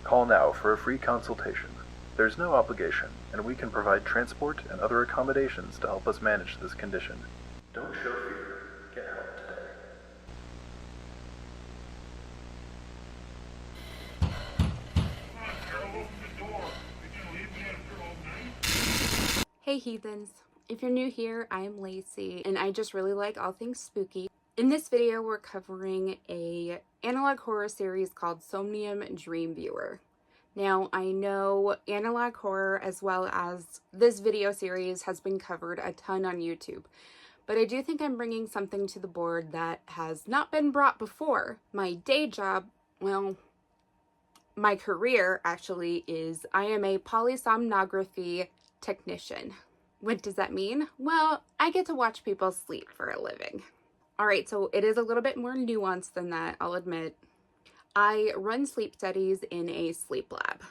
Call now for a free consultation. There's no obligation, and we can provide transport and other accommodations to help us manage this condition. Don't show fear. Get help today. Hey heathens, if you're new here, I am Lacey, and I just really like all things spooky. In this video, we're covering a analog horror series called Somnium DreamViewer. Now, I know analog horror as well as this video series has been covered a ton on YouTube, but I do think I'm bringing something to the board that has not been brought before. My day job, well, my career actually is I am a polysomnography technician. What does that mean? Well, I get to watch people sleep for a living. All right, so it is a little bit more nuanced than that, I'll admit. I run sleep studies in a sleep lab.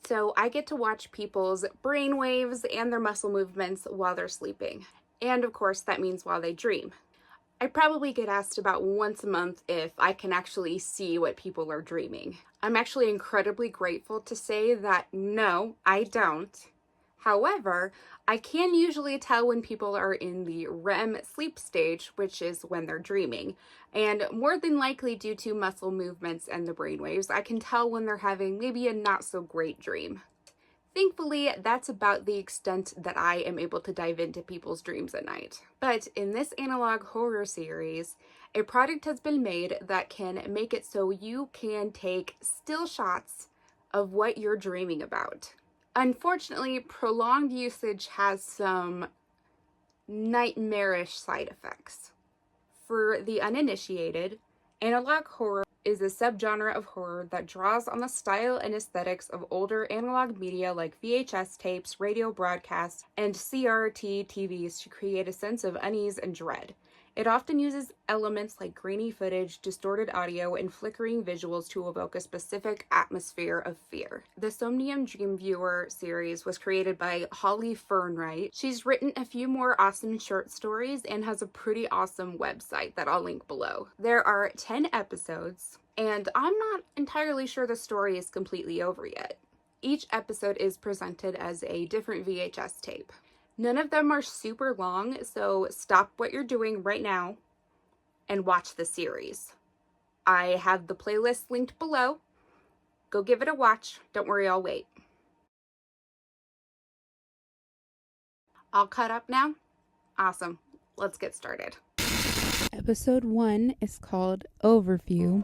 So I get to watch people's brain waves and their muscle movements while they're sleeping. And of course, that means while they dream. I probably get asked about once a month if I can actually see what people are dreaming. I'm actually incredibly grateful to say that no, I don't. However, I can usually tell when people are in the REM sleep stage, which is when they're dreaming. And more than likely due to muscle movements and the brainwaves, I can tell when they're having maybe a not so great dream. Thankfully, that's about the extent that I am able to dive into people's dreams at night. But in this analog horror series, a product has been made that can make it so you can take still shots of what you're dreaming about. Unfortunately, prolonged usage has some nightmarish side effects. For the uninitiated, analog horror is a subgenre of horror that draws on the style and aesthetics of older analog media like VHS tapes, radio broadcasts, and CRT TVs to create a sense of unease and dread. It often uses elements like grainy footage, distorted audio, and flickering visuals to evoke a specific atmosphere of fear. The Somnium DreamViewer series was created by Holly Fernwright. She's written a few more awesome short stories and has a pretty awesome website that I'll link below. There are 10 episodes, and I'm not entirely sure the story is completely over yet. Each episode is presented as a different VHS tape. None of them are super long, so stop what you're doing right now and watch the series. I have the playlist linked below. Go give it a watch. Don't worry, I'll wait. All caught up now? Awesome. Let's get started. Episode 1 is called Overview,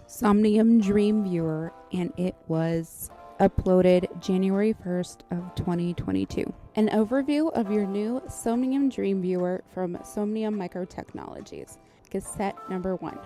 Somnium DreamViewer, and it was uploaded January 1st of 2022. An overview of your new Somnium DreamViewer from Somnium Microtechnologies, cassette number 1.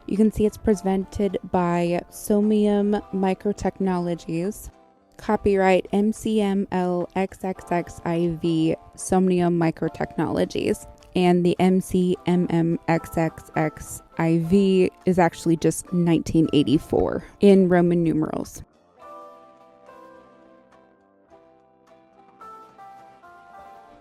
You can see it's presented by Somnium Microtechnologies, copyright MCMLXXXIV Somnium Microtechnologies, and the MCMMXXXIV is actually just 1984 in Roman numerals.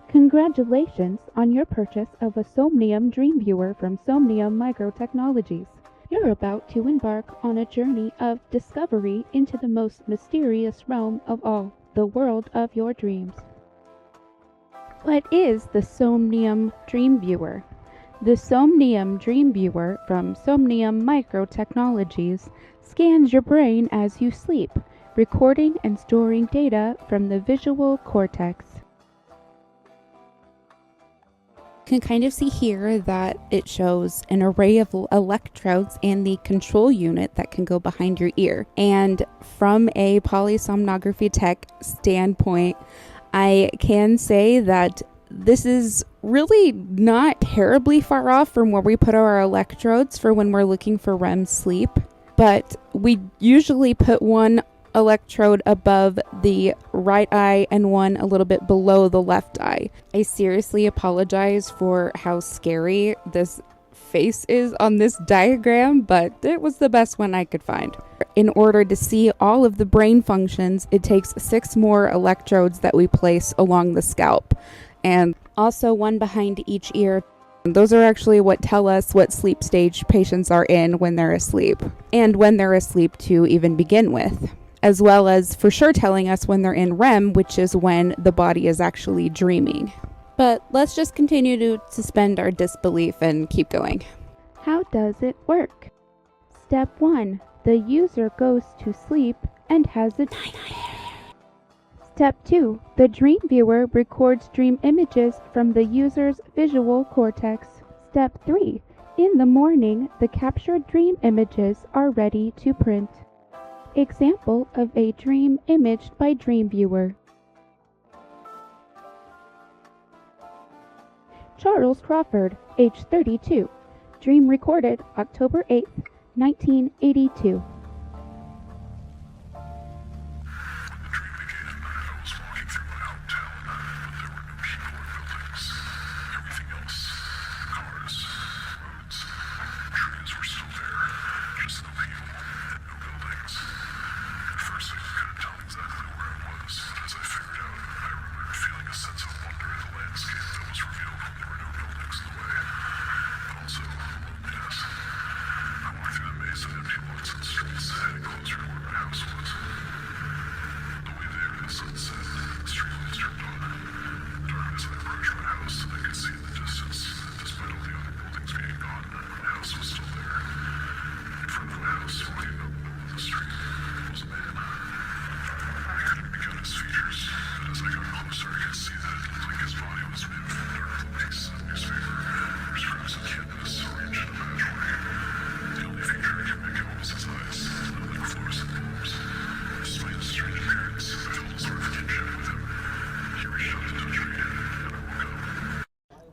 Congratulations on your purchase of a Somnium DreamViewer from Somnium Microtechnologies. You're about to embark on a journey of discovery into the most mysterious realm of all, the world of your dreams. What is the Somnium DreamViewer? The Somnium DreamViewer from Somnium Microtechnologies scans your brain as you sleep, recording and storing data from the visual cortex. You can kind of see here that it shows an array of electrodes and the control unit that can go behind your ear. And from a polysomnography tech standpoint, I can say that this is really not terribly far off from where we put our electrodes for when we're looking for REM sleep. But we usually put one electrode above the right eye and one a little bit below the left eye. I seriously apologize for how scary this face is on this diagram, but it was the best one I could find. In order to see all of the brain functions, it takes 6 more electrodes that we place along the scalp, and also one behind each ear. Those are actually what tell us what sleep stage patients are in when they're asleep, and when they're asleep to even begin with. as well as for sure telling us when they're in REM, which is when the body is actually dreaming. But let's just continue to suspend our disbelief and keep going. How does it work? Step 1. The user goes to sleep and has a nightmare. Step 2. The DreamViewer records dream images from the user's visual cortex. Step 3. In the morning, the captured dream images are ready to print. Example of a dream imaged by DreamViewer. Charles Crawford, age 32. Dream recorded October 8, 1982.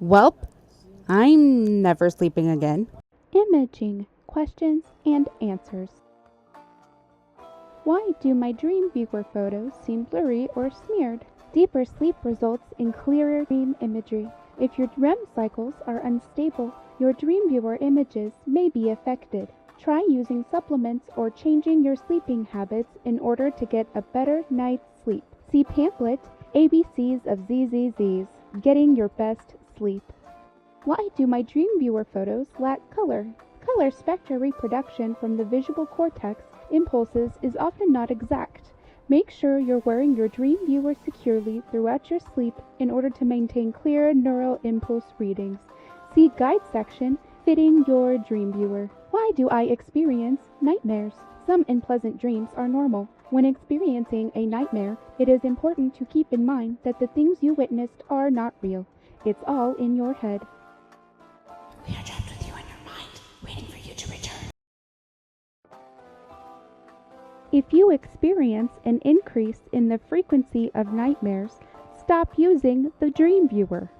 Welp, I'm never sleeping again. Imaging, questions and answers. Why do my DreamViewer photos seem blurry or smeared? Deeper sleep results in clearer dream imagery. If your REM cycles are unstable, your DreamViewer images may be affected. Try using supplements or changing your sleeping habits in order to get a better night's sleep. See pamphlet, ABCs of ZZZs, Getting Your Best Sleep. Why do my DreamViewer photos lack color? Color spectra reproduction from the visual cortex impulses is often not exact. Make sure you're wearing your DreamViewer securely throughout your sleep in order to maintain clear neural impulse readings. See guide section fitting your DreamViewer. Why do I experience nightmares? Some unpleasant dreams are normal. When experiencing a nightmare, it is important to keep in mind that the things you witnessed are not real. It's all in your head. We are trapped with you in your mind, waiting for you to return. If you experience an increase in the frequency of nightmares, stop using the DreamViewer.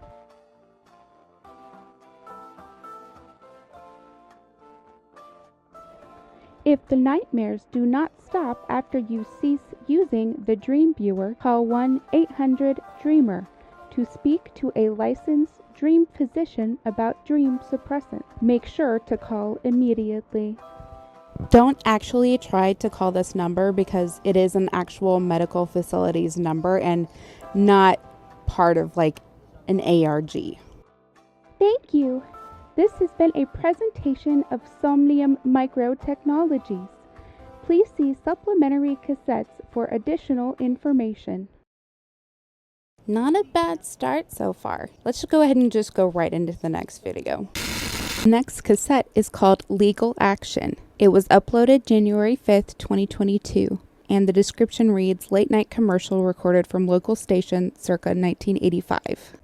If the nightmares do not stop after you cease using the DreamViewer, call 1-800-DREAMER to speak to a licensed dream physician about dream suppressant. Make sure to call immediately. Don't actually try to call this number because it is an actual medical facility's number and not part of like an ARG. Thank you. This has been a presentation of Somnium Microtechnologies. Please see supplementary cassettes for additional information. Not a bad start so far. Let's go ahead and just go right into the next video. The next cassette is called Legal Action. It was uploaded January 5th, 2022, and the description reads, late night commercial recorded from local station circa 1985.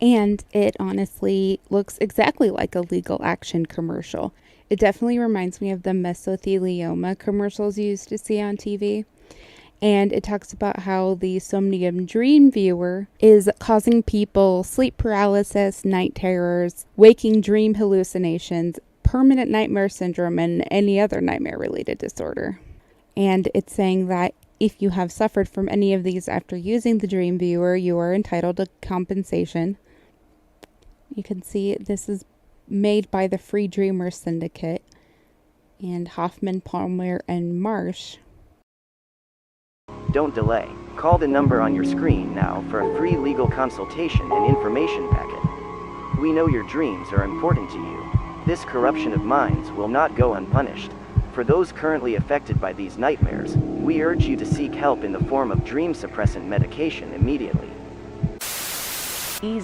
And it honestly looks exactly like a Legal Action commercial. It definitely reminds me of the mesothelioma commercials you used to see on TV. And it talks about how the Somnium DreamViewer is causing people sleep paralysis, night terrors, waking dream hallucinations, permanent nightmare syndrome, and any other nightmare-related disorder. And it's saying that if you have suffered from any of these after using the DreamViewer, you are entitled to compensation. You can see this is made by the Free Dreamer Syndicate and Hoffman, Palmer, and Marsh. Don't delay. Call the number on your screen now for a free legal consultation and information packet. We know your dreams are important to you. This corruption of minds will not go unpunished. For those currently affected by these nightmares, we urge you to seek help in the form of dream suppressant medication immediately.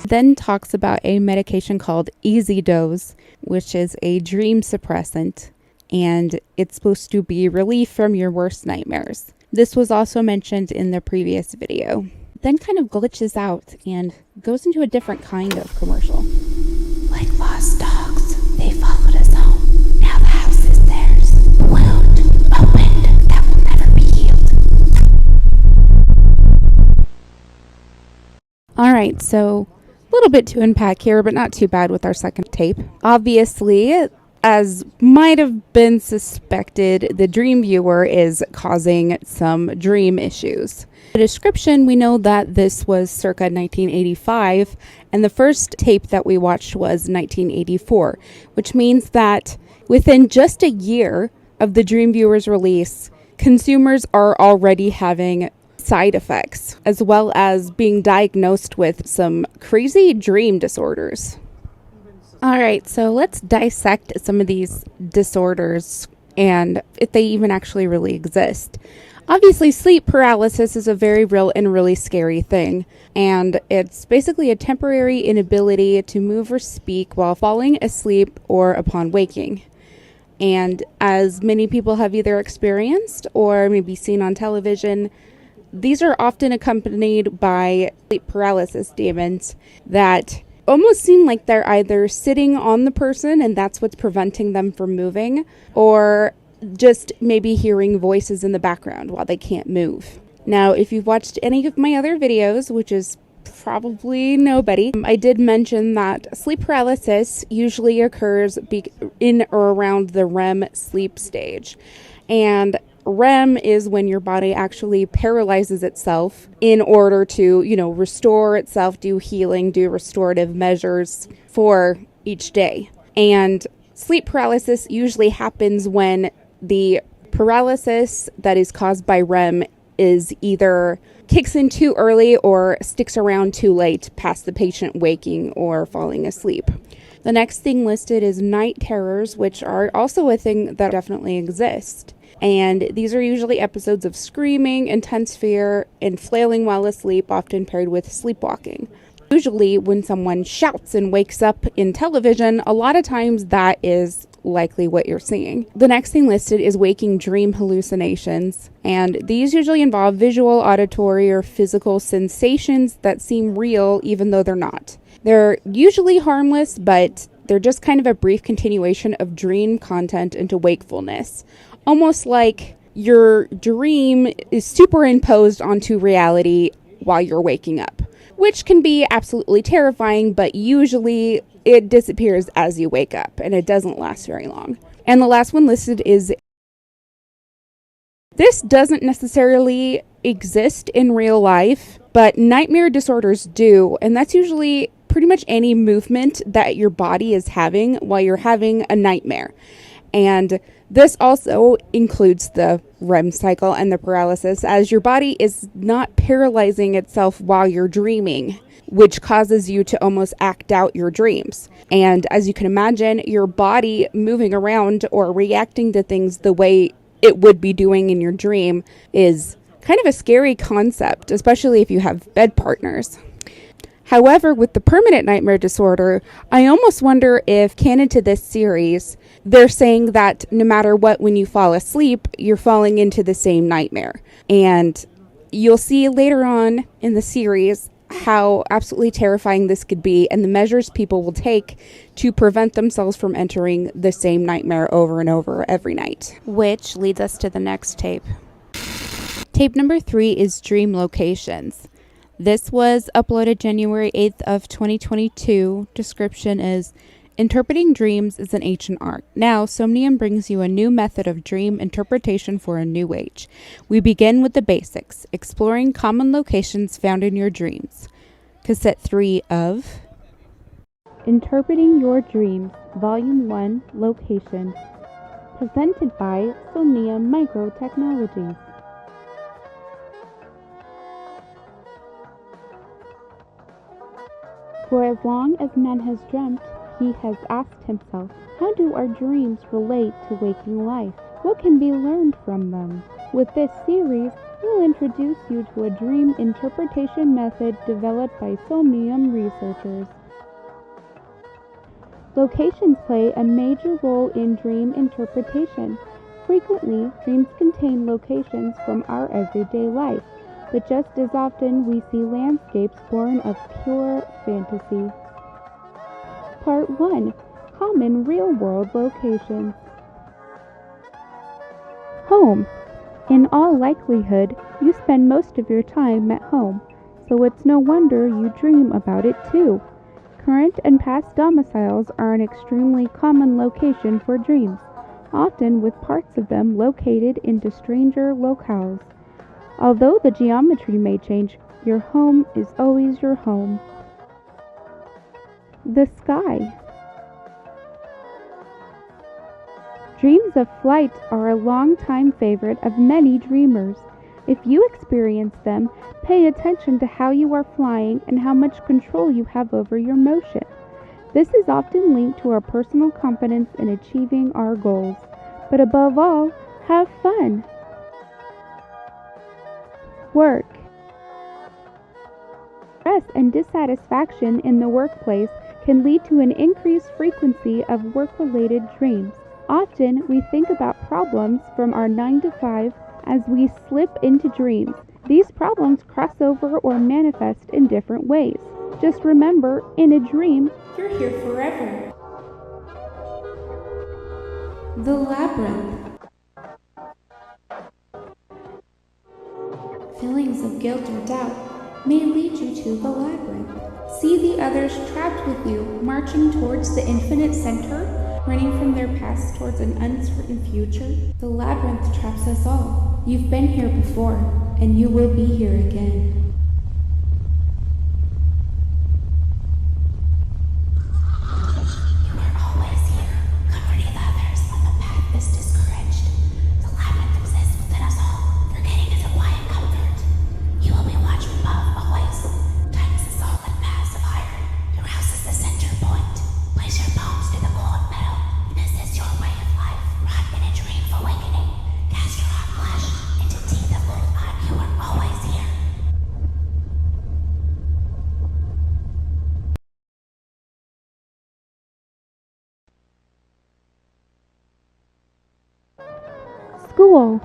Then talks about a medication called Easy Dose, which is a dream suppressant, and it's supposed to be relief from your worst nightmares. This was also mentioned in the previous video. Then kind of glitches out and goes into a different kind of commercial. Like lost dogs, they followed us home. Now the house is theirs. Wound opened that will never be healed. Alright, so a little bit to unpack here, but not too bad with our second tape. Obviously, as might have been suspected, the DreamViewer is causing some dream issues. The description, we know that this was circa 1985, and the first tape that we watched was 1984, which means that within just a year of the DreamViewer's release, consumers are already having side effects, as well as being diagnosed with some crazy dream disorders. Alright, so let's dissect some of these disorders and if they even actually really exist. Obviously, sleep paralysis is a very real and really scary thing, and it's basically a temporary inability to move or speak while falling asleep or upon waking. And as many people have either experienced or maybe seen on television, these are often accompanied by sleep paralysis demons that almost seem like they're either sitting on the person and that's what's preventing them from moving, or just maybe hearing voices in the background while they can't move. Now, if you've watched any of my other videos, which is probably nobody, I did mention that sleep paralysis usually occurs in or around the REM sleep stage. And REM is when your body actually paralyzes itself in order to, restore itself, do healing, do restorative measures for each day. And sleep paralysis usually happens when the paralysis that is caused by REM is either kicks in too early or sticks around too late past the patient waking or falling asleep. The next thing listed is night terrors, which are also a thing that definitely exist. And these are usually episodes of screaming, intense fear, and flailing while asleep, often paired with sleepwalking. Usually when someone shouts and wakes up in television, a lot of times that is likely what you're seeing. The next thing listed is waking dream hallucinations, and these usually involve visual, auditory, or physical sensations that seem real even though they're not. They're usually harmless, but they're just kind of a brief continuation of dream content into wakefulness. Almost like your dream is superimposed onto reality while you're waking up, which can be absolutely terrifying, but usually it disappears as you wake up, and it doesn't last very long. And the last one listed is, this doesn't necessarily exist in real life, but nightmare disorders do, and that's usually pretty much any movement that your body is having while you're having a nightmare. And this also includes the REM cycle and the paralysis, as your body is not paralyzing itself while you're dreaming, which causes you to almost act out your dreams. And as you can imagine, your body moving around or reacting to things the way it would be doing in your dream is kind of a scary concept, especially if you have bed partners. However, with the permanent nightmare disorder, I almost wonder if, canon to this series, they're saying that no matter what, when you fall asleep, you're falling into the same nightmare. And you'll see later on in the series how absolutely terrifying this could be and the measures people will take to prevent themselves from entering the same nightmare over and over every night. Which leads us to the next tape. Tape number 3 is Dream Locations. This was uploaded January 8th of 2022. Description is, interpreting dreams is an ancient art. Now, Somnium brings you a new method of dream interpretation for a new age. We begin with the basics, exploring common locations found in your dreams. Cassette 3 of Interpreting Your Dreams, Volume 1, Locations. Presented by Somnium Microtechnologies. For as long as man has dreamt, he has asked himself, how do our dreams relate to waking life? What can be learned from them? With this series, we'll introduce you to a dream interpretation method developed by Somnium researchers. Locations play a major role in dream interpretation. Frequently, dreams contain locations from our everyday life, but just as often we see landscapes born of pure fantasy. Part 1. Common real-world locations. Home. In all likelihood, you spend most of your time at home, so it's no wonder you dream about it too. Current and past domiciles are an extremely common location for dreams, often with parts of them located into stranger locales. Although the geometry may change, your home is always your home. The sky. Dreams of flight are a long-time favorite of many dreamers. If you experience them, pay attention to how you are flying and how much control you have over your motion. This is often linked to our personal confidence in achieving our goals. But above all, have fun. Work. Stress and dissatisfaction in the workplace can lead to an increased frequency of work-related dreams. Often, we think about problems from our 9-to-5 as we slip into dreams. These problems cross over or manifest in different ways. Just remember, in a dream, you're here forever. The labyrinth. Feelings of guilt or doubt may lead you to the labyrinth. See the others trapped with you, marching towards the infinite center, running from their past towards an uncertain future. The labyrinth traps us all. You've been here before, and you will be here again. You are always here, comforting the others when the path is discouraged. The labyrinth exists within us all, forgetting is a quiet comfort. You will be watched from above always. Time is a solid mass of iron. Your house is the center point. Place your palms to the cold metal. This is your way of life. Rot in a dream of awakening. Cast your hot flesh into teeth of cold iron. You are always here. School.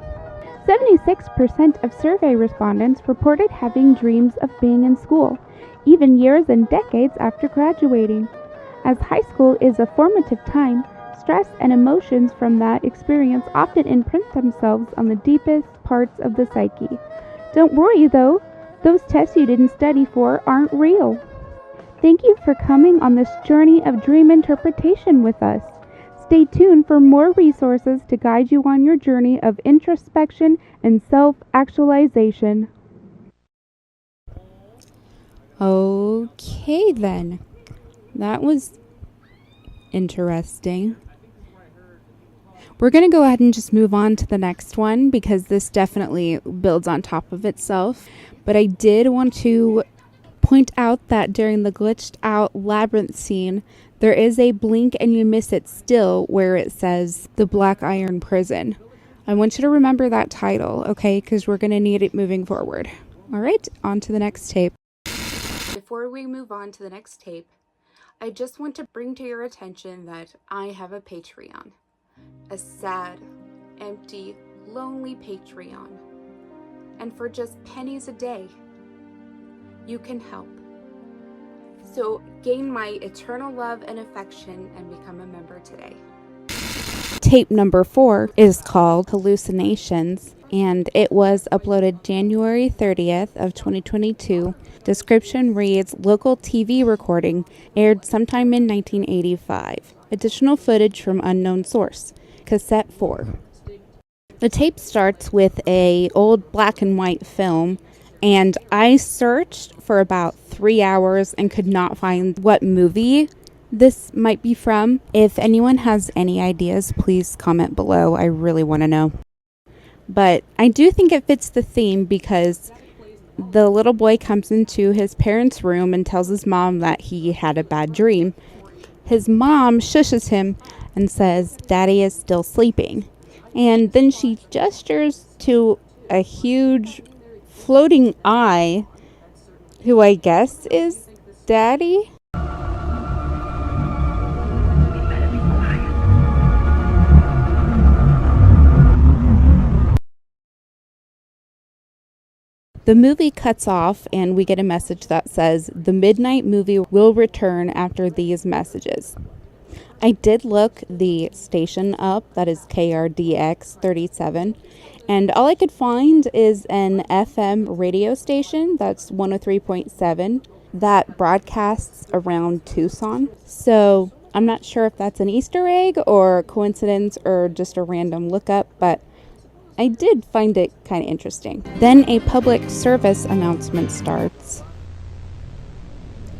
76% of survey respondents reported having dreams of being in school, even years and decades after graduating. As high school is a formative time, stress and emotions from that experience often imprint themselves on the deepest parts of the psyche. Don't worry though, those tests you didn't study for aren't real. Thank you for coming on this journey of dream interpretation with us. Stay tuned for more resources to guide you on your journey of introspection and self-actualization. Okay then. That was interesting. We're going to go ahead and just move on to the next one because this definitely builds on top of itself. But I did want to point out that during the glitched out labyrinth scene, there is a blink and you miss it still where it says the Black Iron Prison. I want you to remember that title, okay? Because we're going to need it moving forward. All right, on to the next tape. Before we move on to the next tape, I just want to bring to your attention that I have a Patreon. A sad, empty, lonely Patreon. And for just pennies a day, you can help. So gain my eternal love and affection and become a member today. Tape number 4 is called Hallucinations, and it was uploaded January 30th of 2022. Description reads, local TV recording aired sometime in 1985. Additional footage from unknown source. Cassette 4. The tape starts with a old black and white film, and I searched for about 3 hours and could not find what movie this might be from. If anyone has any ideas, please comment below. I really want to know. But I do think it fits the theme because the little boy comes into his parents' room and tells his mom that he had a bad dream. His mom shushes him and says, "Daddy is still sleeping." And then she gestures to a huge floating eye, who I guess is Daddy. The movie cuts off and we get a message that says the midnight movie will return after these messages. I did look the station up, that is KRDX 37, and all I could find is an FM radio station, that's 103.7, that broadcasts around Tucson. So I'm not sure if that's an Easter egg or coincidence or just a random lookup, but I did find it kind of interesting. Then a public service announcement starts.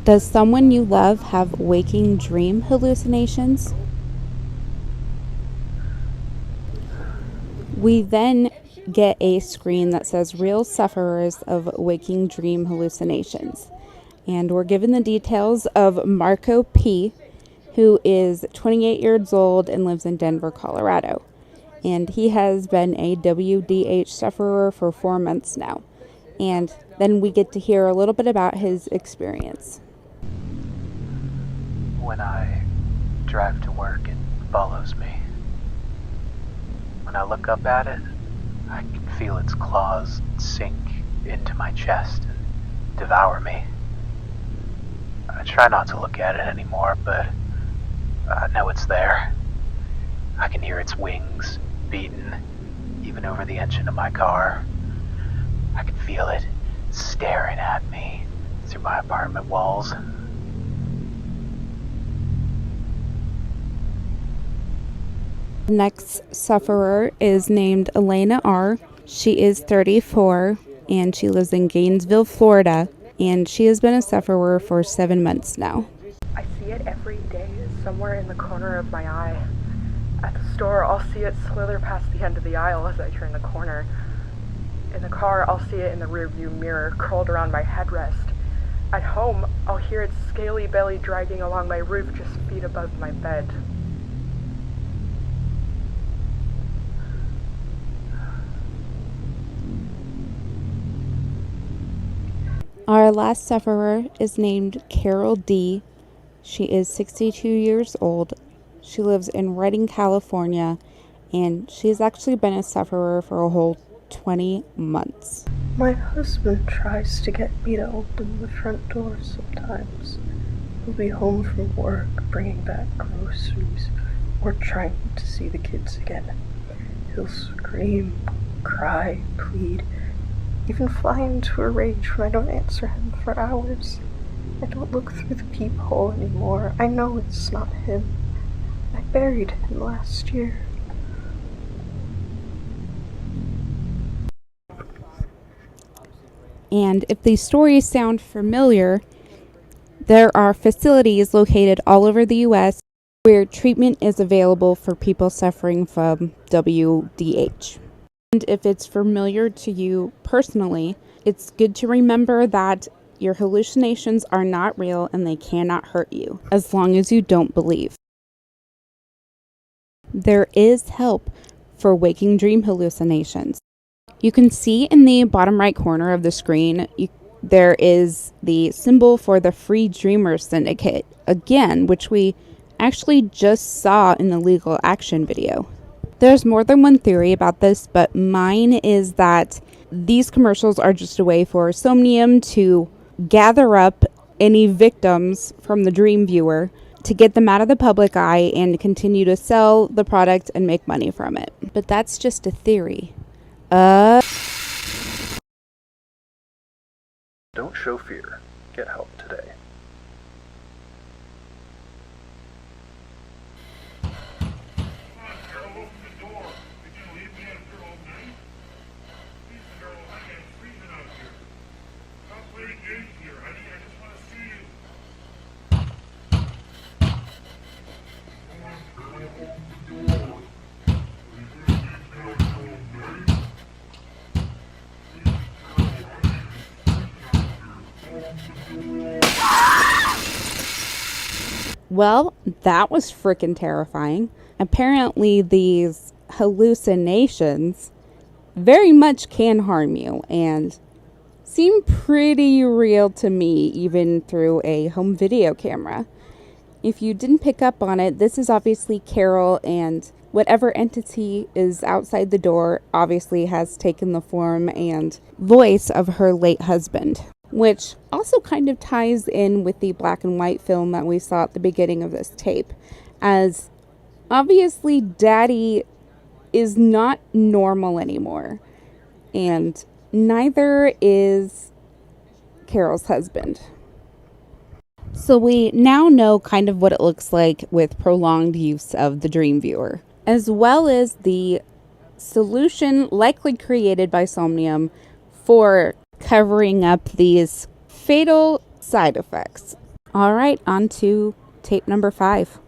Does someone you love have waking dream hallucinations? We then get a screen that says real sufferers of waking dream hallucinations. And we're given the details of Marco P., who is 28 years old and lives in Denver, Colorado. And he has been a WDH sufferer for 4 months now. And then we get to hear a little bit about his experience. When I drive to work, it follows me. When I look up at it, I can feel its claws sink into my chest and devour me. I try not to look at it anymore, but I know it's there. I can hear its wings beating even over the engine of my car. I can feel it staring at me through my apartment walls. The next sufferer is named Elena R. She is 34 and she lives in Gainesville, Florida, and she has been a sufferer for 7 months now. I see it every day, somewhere in the corner of my eye. At the store, I'll see it slither past the end of the aisle as I turn the corner. In the car, I'll see it in the rearview mirror, curled around my headrest. At home, I'll hear its scaly belly dragging along my roof just feet above my bed. Our last sufferer is named Carol D. She is 62 years old. She lives in Redding, California, and she's actually been a sufferer for a whole 20 months. My husband tries to get me to open the front door sometimes. He'll be home from work, bringing back groceries, or trying to see the kids again. He'll scream, cry, plead, even fly into a rage when I don't answer him for hours. I don't look through the peephole anymore. I know it's not him. I buried him last year. And if these stories sound familiar, there are facilities located all over the U.S. where treatment is available for people suffering from WDH. And if it's familiar to you personally, it's good to remember that your hallucinations are not real and they cannot hurt you, as long as you don't believe. There is help for waking dream hallucinations. You can see in the bottom right corner of the screen, there is the symbol for the Free Dreamers Syndicate, again, which we actually just saw in the legal action video. There's more than one theory about this, but mine is that these commercials are just a way for Somnium to gather up any victims from the DreamViewer to get them out of the public eye and continue to sell the product and make money from it. But that's just a theory. Don't show fear. Get help today. Well, that was freaking terrifying. Apparently these hallucinations very much can harm you and seem pretty real to me, even through a home video camera. If you didn't pick up on it, this is obviously Carol, and whatever entity is outside the door obviously has taken the form and voice of her late husband, which also kind of ties in with the black and white film that we saw at the beginning of this tape, as obviously Daddy is not normal anymore, and neither is Carol's husband. So we now know kind of what it looks like with prolonged use of the DreamViewer, as well as the solution likely created by Somnium for covering up these fatal side effects. All right, on to tape number 5.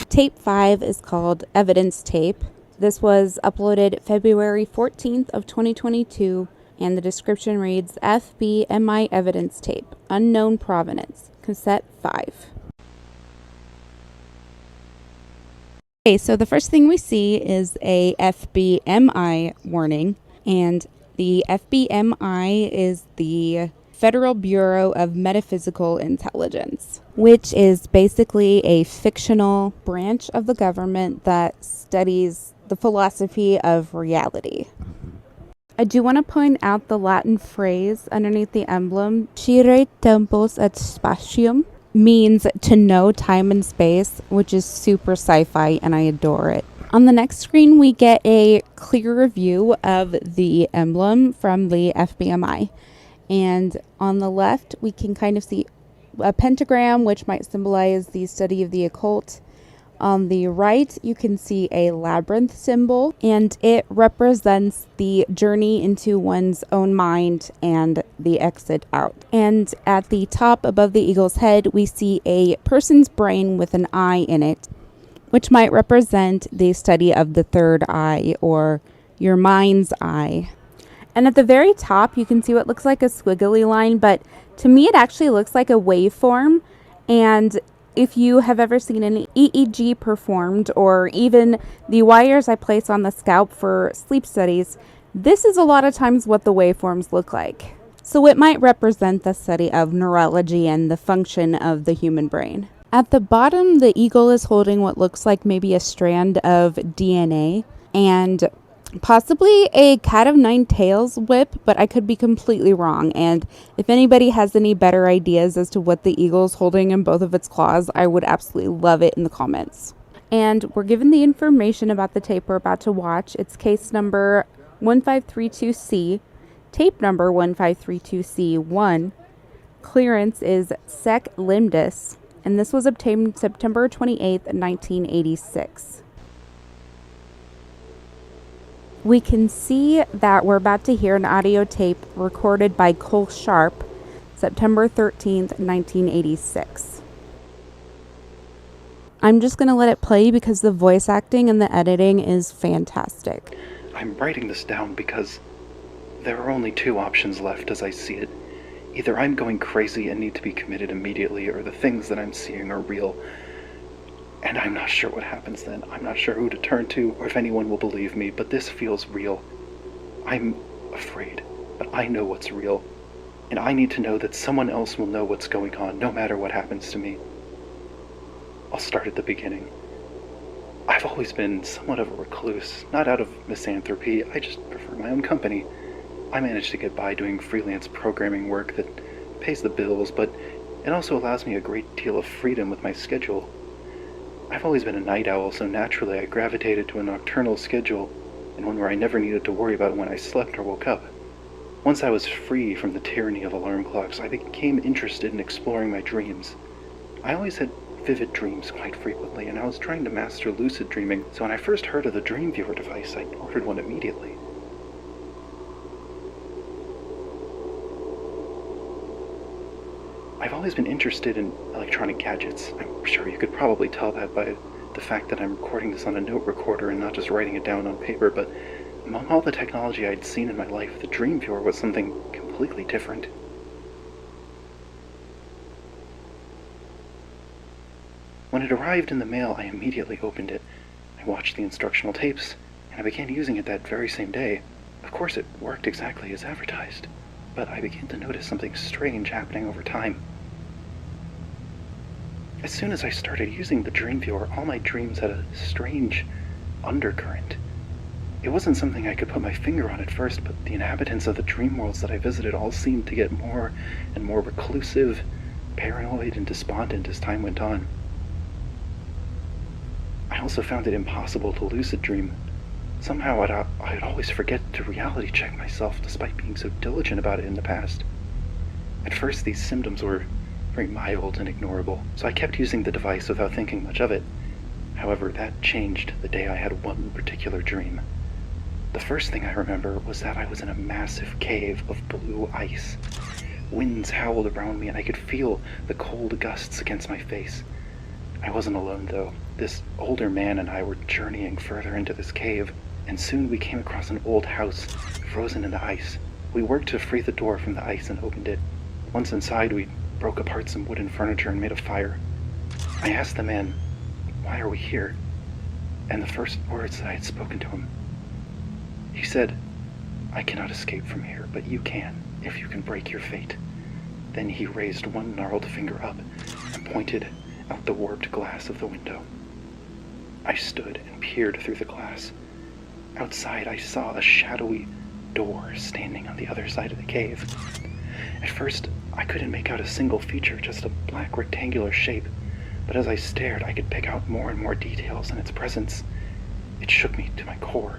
Tape 5 is called Evidence Tape. This was uploaded February 14th of 2022, and the description reads, FBMI Evidence Tape, Unknown Provenance, Cassette 5. Okay, so the first thing we see is a FBMI warning, and the FBMI is the Federal Bureau of Metaphysical Intelligence, which is basically a fictional branch of the government that studies the philosophy of reality. I do want to point out the Latin phrase underneath the emblem, Scire tempus et spatium, means to know time and space, which is super sci-fi and I adore it. On the next screen, we get a clearer view of the emblem from the FBMI. And on the left, we can kind of see a pentagram, which might symbolize the study of the occult. On the right, you can see a labyrinth symbol, and it represents the journey into one's own mind and the exit out. And at the top above the eagle's head, we see a person's brain with an eye in it, which might represent the study of the third eye or your mind's eye. And at the very top, you can see what looks like a squiggly line, but to me, it actually looks like a waveform. And if you have ever seen an EEG performed, or even the wires I place on the scalp for sleep studies, this is a lot of times what the waveforms look like. So it might represent the study of neurology and the function of the human brain. At the bottom, the eagle is holding what looks like maybe a strand of DNA and possibly a cat of nine tails whip, but I could be completely wrong. And if anybody has any better ideas as to what the eagle's holding in both of its claws, I would absolutely love it in the comments. And we're given the information about the tape we're about to watch. It's case number 1532C, tape number 1532C1. Clearance is Sec Limdus, and this was obtained September 28th, 1986. We can see that we're about to hear an audio tape recorded by Cole Sharp, September 13th, 1986. I'm just going to let it play because the voice acting and the editing is fantastic. I'm writing this down because there are only two options left as I see it. Either I'm going crazy and need to be committed immediately, or the things that I'm seeing are real. And I'm not sure what happens then. I'm not sure who to turn to or if anyone will believe me, but this feels real. I'm afraid, but I know what's real. And I need to know that someone else will know what's going on, no matter what happens to me. I'll start at the beginning. I've always been somewhat of a recluse, not out of misanthropy, I just prefer my own company. I manage to get by doing freelance programming work that pays the bills, but it also allows me a great deal of freedom with my schedule. I've always been a night owl, so naturally I gravitated to a nocturnal schedule, and one where I never needed to worry about when I slept or woke up. Once I was free from the tyranny of alarm clocks, I became interested in exploring my dreams. I always had vivid dreams quite frequently, and I was trying to master lucid dreaming, so when I first heard of the DreamViewer device, I ordered one immediately. I've always been interested in electronic gadgets. I'm sure you could probably tell that by the fact that I'm recording this on a note recorder and not just writing it down on paper, but among all the technology I'd seen in my life, the DreamViewer was something completely different. When it arrived in the mail, I immediately opened it. I watched the instructional tapes, and I began using it that very same day. Of course, it worked exactly as advertised, but I began to notice something strange happening over time. As soon as I started using the DreamViewer, all my dreams had a strange undercurrent. It wasn't something I could put my finger on at first, but the inhabitants of the dream worlds that I visited all seemed to get more and more reclusive, paranoid, and despondent as time went on. I also found it impossible to lucid dream. Somehow I'd always forget to reality check myself despite being so diligent about it in the past. At first, these symptoms were very mild and ignorable, so I kept using the device without thinking much of it. However, that changed the day I had one particular dream. The first thing I remember was that I was in a massive cave of blue ice. Winds howled around me and I could feel the cold gusts against my face. I wasn't alone though. This older man and I were journeying further into this cave, and soon we came across an old house, frozen in the ice. We worked to free the door from the ice and opened it. Once inside, we broke apart some wooden furniture and made a fire. I asked the man, "Why are we here?" And the first words that I had spoken to him. He said, "I cannot escape from here, but you can, if you can break your fate." Then he raised one gnarled finger up and pointed out the warped glass of the window. I stood and peered through the glass. Outside, I saw a shadowy door standing on the other side of the cave. At first, I couldn't make out a single feature, just a black rectangular shape, but as I stared, I could pick out more and more details in its presence. It shook me to my core.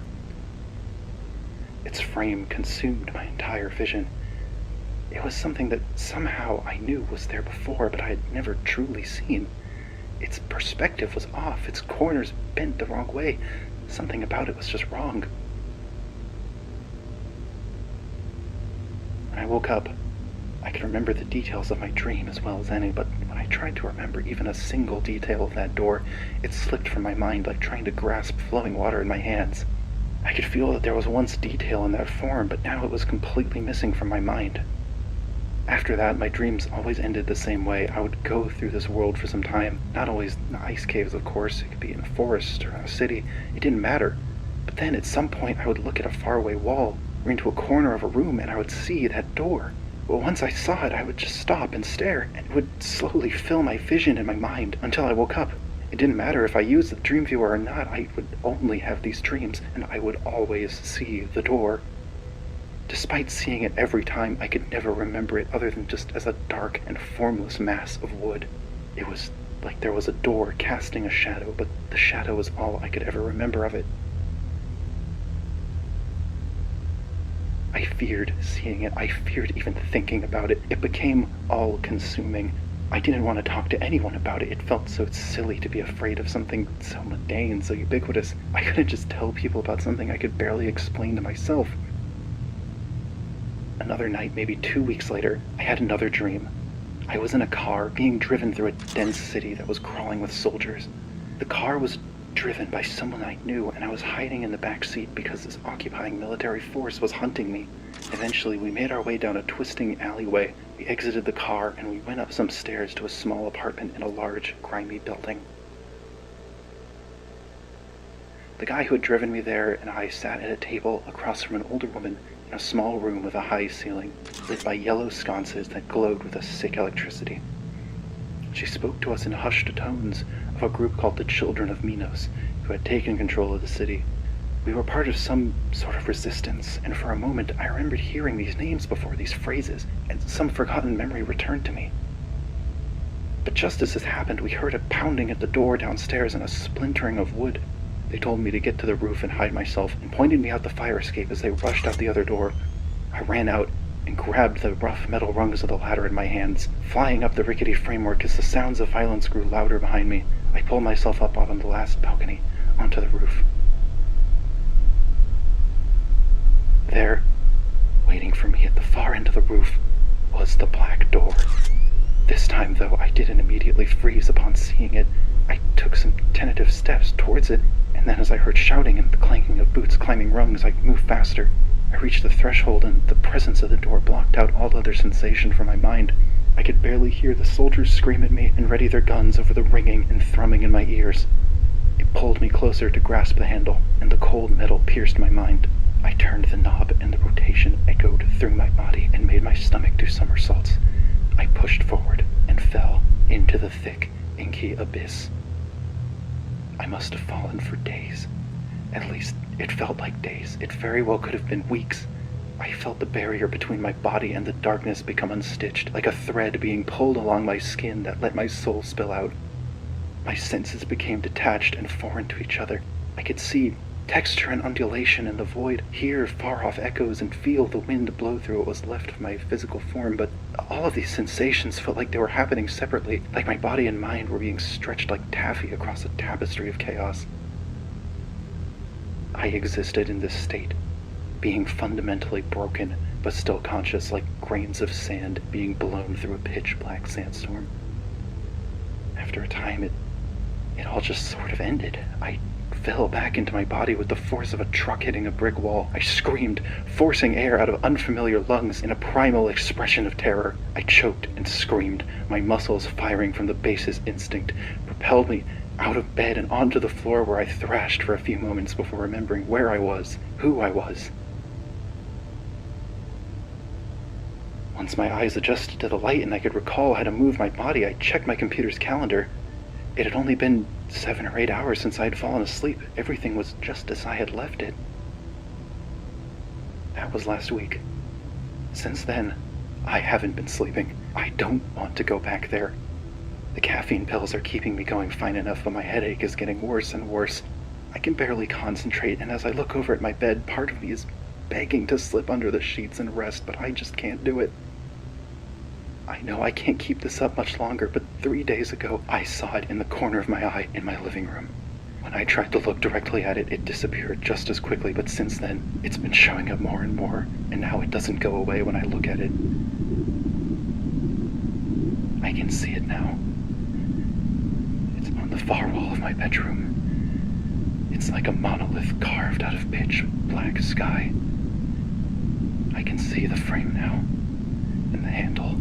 Its frame consumed my entire vision. It was something that somehow I knew was there before, but I had never truly seen. Its perspective was off, its corners bent the wrong way. Something about it was just wrong. When I woke up, I could remember the details of my dream as well as any, but when I tried to remember even a single detail of that door, it slipped from my mind like trying to grasp flowing water in my hands. I could feel that there was once detail in that form, but now it was completely missing from my mind. After that, my dreams always ended the same way. I would go through this world for some time. Not always in the ice caves, of course. It could be in a forest or in a city. It didn't matter. But then at some point, I would look at a faraway wall or into a corner of a room and I would see that door. But once I saw it, I would just stop and stare, and it would slowly fill my vision in my mind until I woke up. It didn't matter if I used the DreamViewer or not. I would only have these dreams, and I would always see the door. Despite seeing it every time, I could never remember it other than just as a dark and formless mass of wood. It was like there was a door casting a shadow, but the shadow was all I could ever remember of it. I feared seeing it. I feared even thinking about it. It became all-consuming. I didn't want to talk to anyone about it. It felt so silly to be afraid of something so mundane, so ubiquitous. I couldn't just tell people about something I could barely explain to myself. Another night, maybe 2 weeks later, I had another dream. I was in a car being driven through a dense city that was crawling with soldiers. The car was driven by someone I knew, and I was hiding in the back seat because this occupying military force was hunting me. Eventually, we made our way down a twisting alleyway. We exited the car, and we went up some stairs to a small apartment in a large, grimy building. The guy who had driven me there and I sat at a table across from an older woman in a small room with a high ceiling, lit by yellow sconces that glowed with a sick electricity. She spoke to us in hushed tones of a group called the Children of Minos, who had taken control of the city. We were part of some sort of resistance, and for a moment I remembered hearing these names before, these phrases, and some forgotten memory returned to me. But just as this happened, we heard a pounding at the door downstairs and a splintering of wood. They told me to get to the roof and hide myself, and pointed me out the fire escape as they rushed out the other door. I ran out and grabbed the rough metal rungs of the ladder in my hands, flying up the rickety framework as the sounds of violence grew louder behind me. I pulled myself up on the last balcony, onto the roof. There, waiting for me at the far end of the roof, was the black door. This time, though, I didn't immediately freeze upon seeing it. I took some tentative steps towards it, and then as I heard shouting and the clanking of boots climbing rungs, I moved faster. I reached the threshold, and the presence of the door blocked out all other sensation from my mind. I could barely hear the soldiers scream at me and ready their guns over the ringing and thrumming in my ears. It pulled me closer to grasp the handle, and the cold metal pierced my mind. I turned the knob, and the rotation echoed through my body and made my stomach do somersaults. I pushed forward and fell into the thick, inky abyss. I must have fallen for days. At least, it felt like days. It very well could have been weeks. I felt the barrier between my body and the darkness become unstitched, like a thread being pulled along my skin that let my soul spill out. My senses became detached and foreign to each other. I could see texture and undulation in the void, hear far-off echoes, and feel the wind blow through what was left of my physical form, but all of these sensations felt like they were happening separately, like my body and mind were being stretched like taffy across a tapestry of chaos. I existed in this state, being fundamentally broken, but still conscious, like grains of sand being blown through a pitch-black sandstorm. After a time, it all just sort of ended. I fell back into my body with the force of a truck hitting a brick wall. I screamed, forcing air out of unfamiliar lungs in a primal expression of terror. I choked and screamed, my muscles firing from the basest instinct, propelled me out of bed and onto the floor, where I thrashed for a few moments before remembering where I was, who I was. Once my eyes adjusted to the light and I could recall how to move my body, I checked my computer's calendar. It had only been 7 or 8 hours since I had fallen asleep. Everything was just as I had left it. That was last week. Since then, I haven't been sleeping. I don't want to go back there. The caffeine pills are keeping me going fine enough, but my headache is getting worse and worse. I can barely concentrate, and as I look over at my bed, part of me is begging to slip under the sheets and rest, but I just can't do it. I know I can't keep this up much longer, but 3 days ago, I saw it in the corner of my eye in my living room. When I tried to look directly at it, it disappeared just as quickly, but since then, it's been showing up more and more, and now it doesn't go away when I look at it. I can see it now. It's on the far wall of my bedroom. It's like a monolith carved out of pitch black sky. I can see the frame now, and the handle.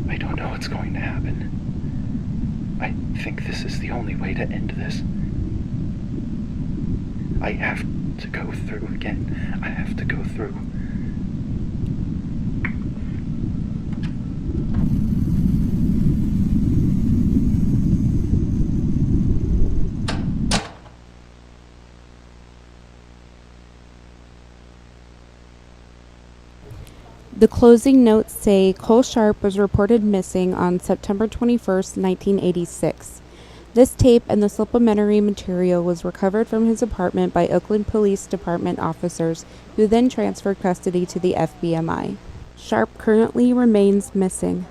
I don't know what's going to happen. I think this is the only way to end this. I have to go through again. I have to go through. The closing notes say Cole Sharp was reported missing on September 21st, 1986. This tape and the supplementary material was recovered from his apartment by Oakland Police Department officers, who then transferred custody to the FBMI. Sharp currently remains missing.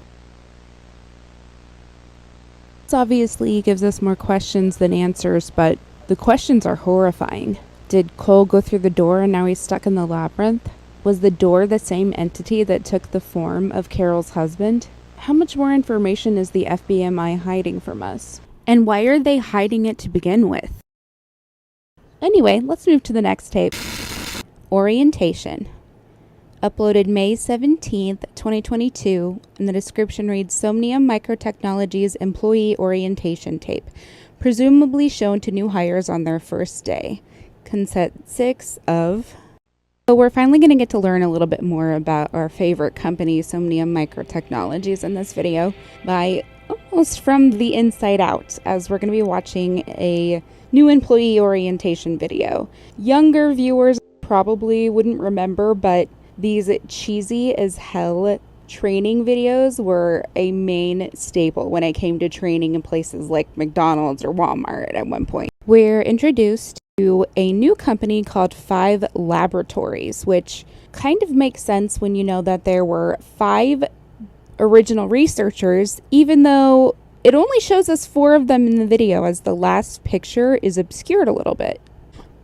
This obviously gives us more questions than answers, but the questions are horrifying. Did Cole go through the door and now he's stuck in the labyrinth? Was the door the same entity that took the form of Carol's husband? How much more information is the FBMI hiding from us? And why are they hiding it to begin with? Anyway, let's move to the next tape. Orientation. Uploaded May 17th, 2022, and the description reads Somnium Microtechnologies Employee Orientation Tape, presumably shown to new hires on their first day. Consent 6 of... So we're finally going to get to learn a little bit more about our favorite company, Somnium Microtechnologies, in this video by almost from the inside out, as we're going to be watching a new employee orientation video. Younger viewers probably wouldn't remember, but these cheesy as hell training videos were a main staple when it came to training in places like McDonald's or Walmart at one point. We're introduced to a new company called 5 Laboratories, which kind of makes sense when you know that there were 5 original researchers, even though it only shows us 4 of them in the video, as the last picture is obscured a little bit.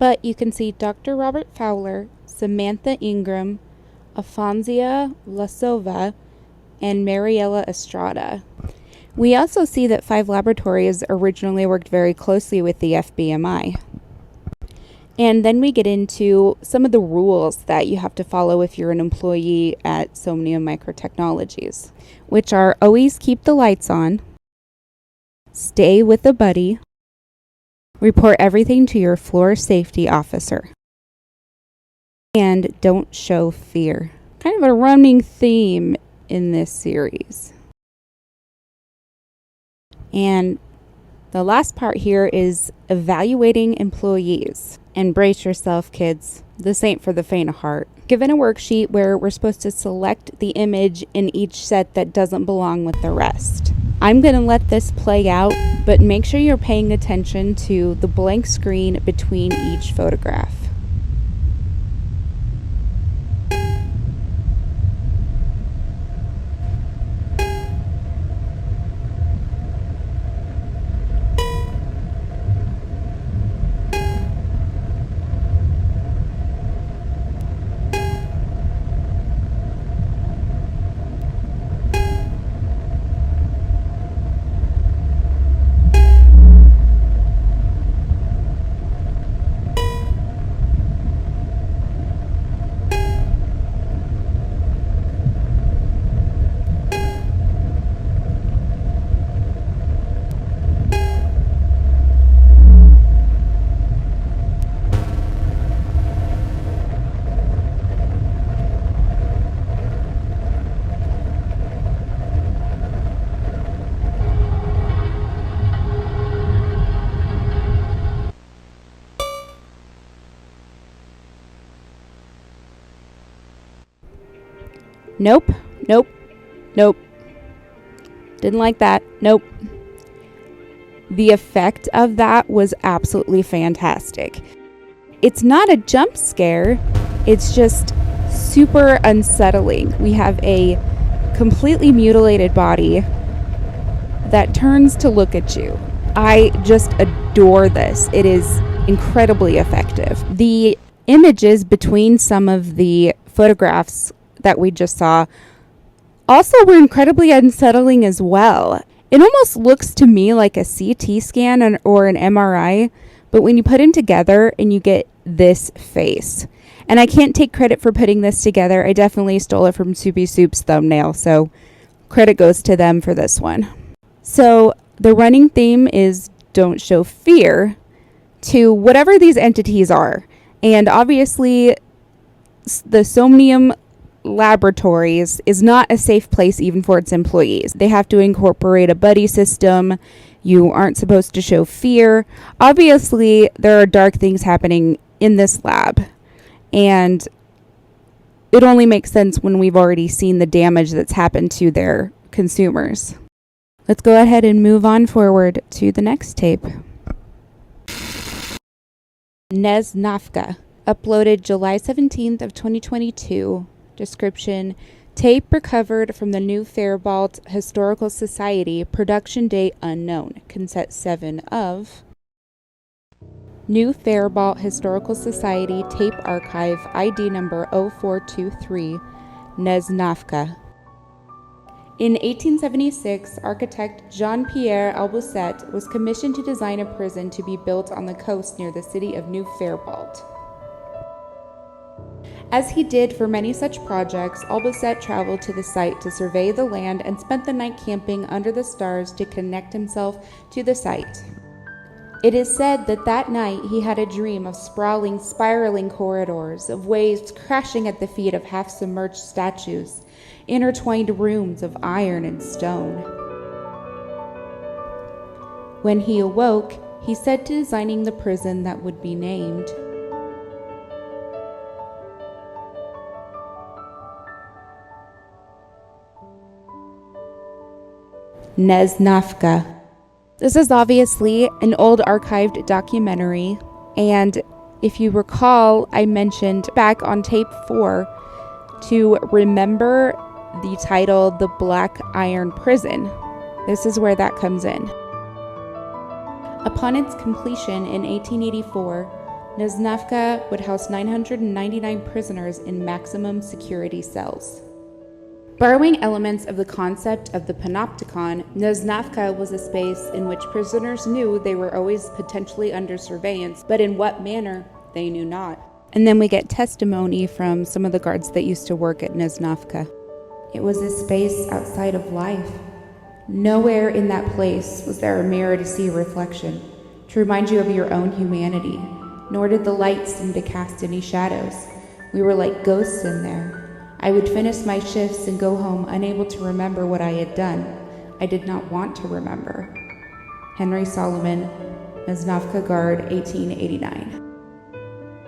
But you can see Dr. Robert Fowler, Samantha Ingram, Afonsia Lasova, and Mariela Estrada. We also see that 5 Laboratories originally worked very closely with the FBMI. And then we get into some of the rules that you have to follow if you're an employee at Somnium Microtechnologies, which are always keep the lights on, Stay with a buddy. Report everything to your floor safety officer. And don't show fear. Kind of a running theme in this series. And the last part here is evaluating employees. And brace yourself, kids. This ain't for the faint of heart. Given a worksheet where we're supposed to select the image in each set that doesn't belong with the rest. I'm going to let this play out, but make sure you're paying attention to the blank screen between each photograph. Nope, nope, nope. Didn't like that. Nope. The effect of that was absolutely fantastic. It's not a jump scare. It's just super unsettling. We have a completely mutilated body that turns to look at you. I just adore this. It is incredibly effective. The images between some of the photographs that we just saw also were incredibly unsettling as well. It almost looks to me like a CT scan or an MRI, but when you put them together and you get this face. And I can't take credit for putting this together. I definitely stole it from Soupy Soup's thumbnail, so credit goes to them for this one. So the running theme is don't show fear to whatever these entities are. And obviously the Somnium Laboratories is not a safe place even for its employees. They have to incorporate a buddy system. You aren't supposed to show fear. Obviously, there are dark things happening in this lab, and it only makes sense when we've already seen the damage that's happened to their consumers. Let's go ahead and move on forward to the next tape. NEZNAVCA, uploaded July 17th of 2022. Description: tape recovered from the New Faribault Historical Society, production date unknown, cassette 7 of New Faribault Historical Society tape archive ID number 0423, NEZNAVCA. In 1876, architect Jean-Pierre Albouset was commissioned to design a prison to be built on the coast near the city of New Faribault. As he did for many such projects, Albouset traveled to the site to survey the land and spent the night camping under the stars to connect himself to the site. It is said that that night he had a dream of sprawling, spiraling corridors, of waves crashing at the feet of half-submerged statues, intertwined rooms of iron and stone. When he awoke, he set to designing the prison that would be named NEZNAVCA. This is obviously an old archived documentary, and if you recall, I mentioned back on tape 4 to remember the title The Black Iron Prison. This is where that comes in. Upon its completion in 1884, NEZNAVCA would house 999 prisoners in maximum security cells. Borrowing elements of the concept of the panopticon, NEZNAVCA was a space in which prisoners knew they were always potentially under surveillance, but in what manner, they knew not. And then we get testimony from some of the guards that used to work at NEZNAVCA. It was a space outside of life. Nowhere in that place was there a mirror to see a reflection, to remind you of your own humanity, nor did the light seem to cast any shadows. We were like ghosts in there. I would finish my shifts and go home unable to remember what I had done. I did not want to remember. Henry Solomon, NEZNAVCA Guard, 1889.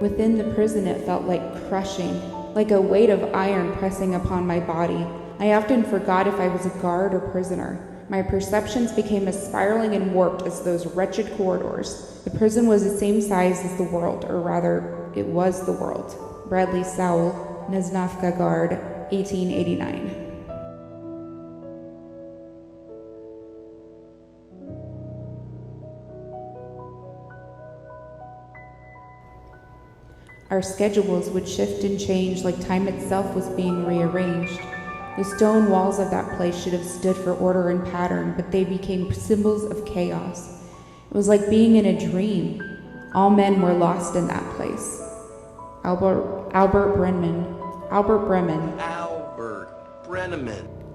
Within the prison it felt like crushing, like a weight of iron pressing upon my body. I often forgot if I was a guard or prisoner. My perceptions became as spiraling and warped as those wretched corridors. The prison was the same size as the world, or rather, it was the world. Bradley Sowell, NEZNAVCA Guard, 1889. Our schedules would shift and change like time itself was being rearranged. The stone walls of that place should have stood for order and pattern, but they became symbols of chaos. It was like being in a dream. All men were lost in that place. Albert Brenneman.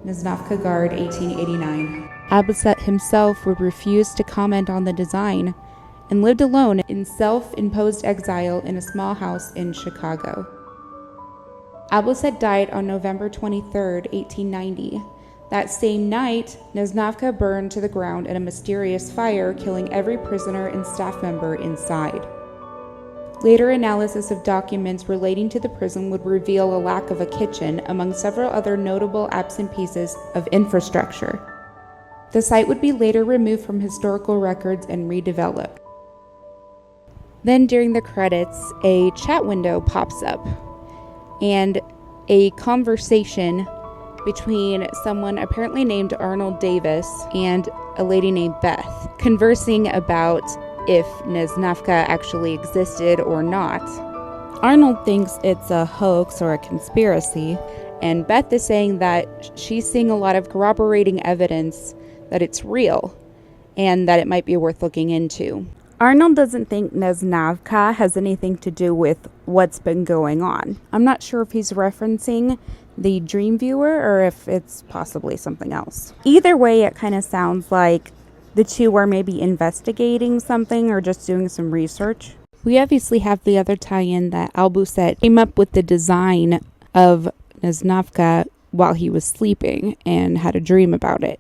NEZNAVCA Guard, 1889. Abbaset himself would refuse to comment on the design and lived alone in self-imposed exile in a small house in Chicago. Abbaset died on November 23, 1890. That same night, NEZNAVCA burned to the ground in a mysterious fire, killing every prisoner and staff member inside. Later analysis of documents relating to the prison would reveal a lack of a kitchen, among several other notable absent pieces of infrastructure. The site would be later removed from historical records and redeveloped. Then during the credits, a chat window pops up, and a conversation between someone apparently named Arnold Davis and a lady named Beth, conversing about if NEZNAVCA actually existed or not. Arnold thinks it's a hoax or a conspiracy, and Beth is saying that she's seeing a lot of corroborating evidence that it's real and that it might be worth looking into. Arnold doesn't think NEZNAVCA has anything to do with what's been going on. I'm not sure if he's referencing the DreamViewer or if it's possibly something else. Either way, it kind of sounds like the two are maybe investigating something or just doing some research. We obviously have the other tie-in that Abbaset came up with the design of NEZNAVCA while he was sleeping and had a dream about it.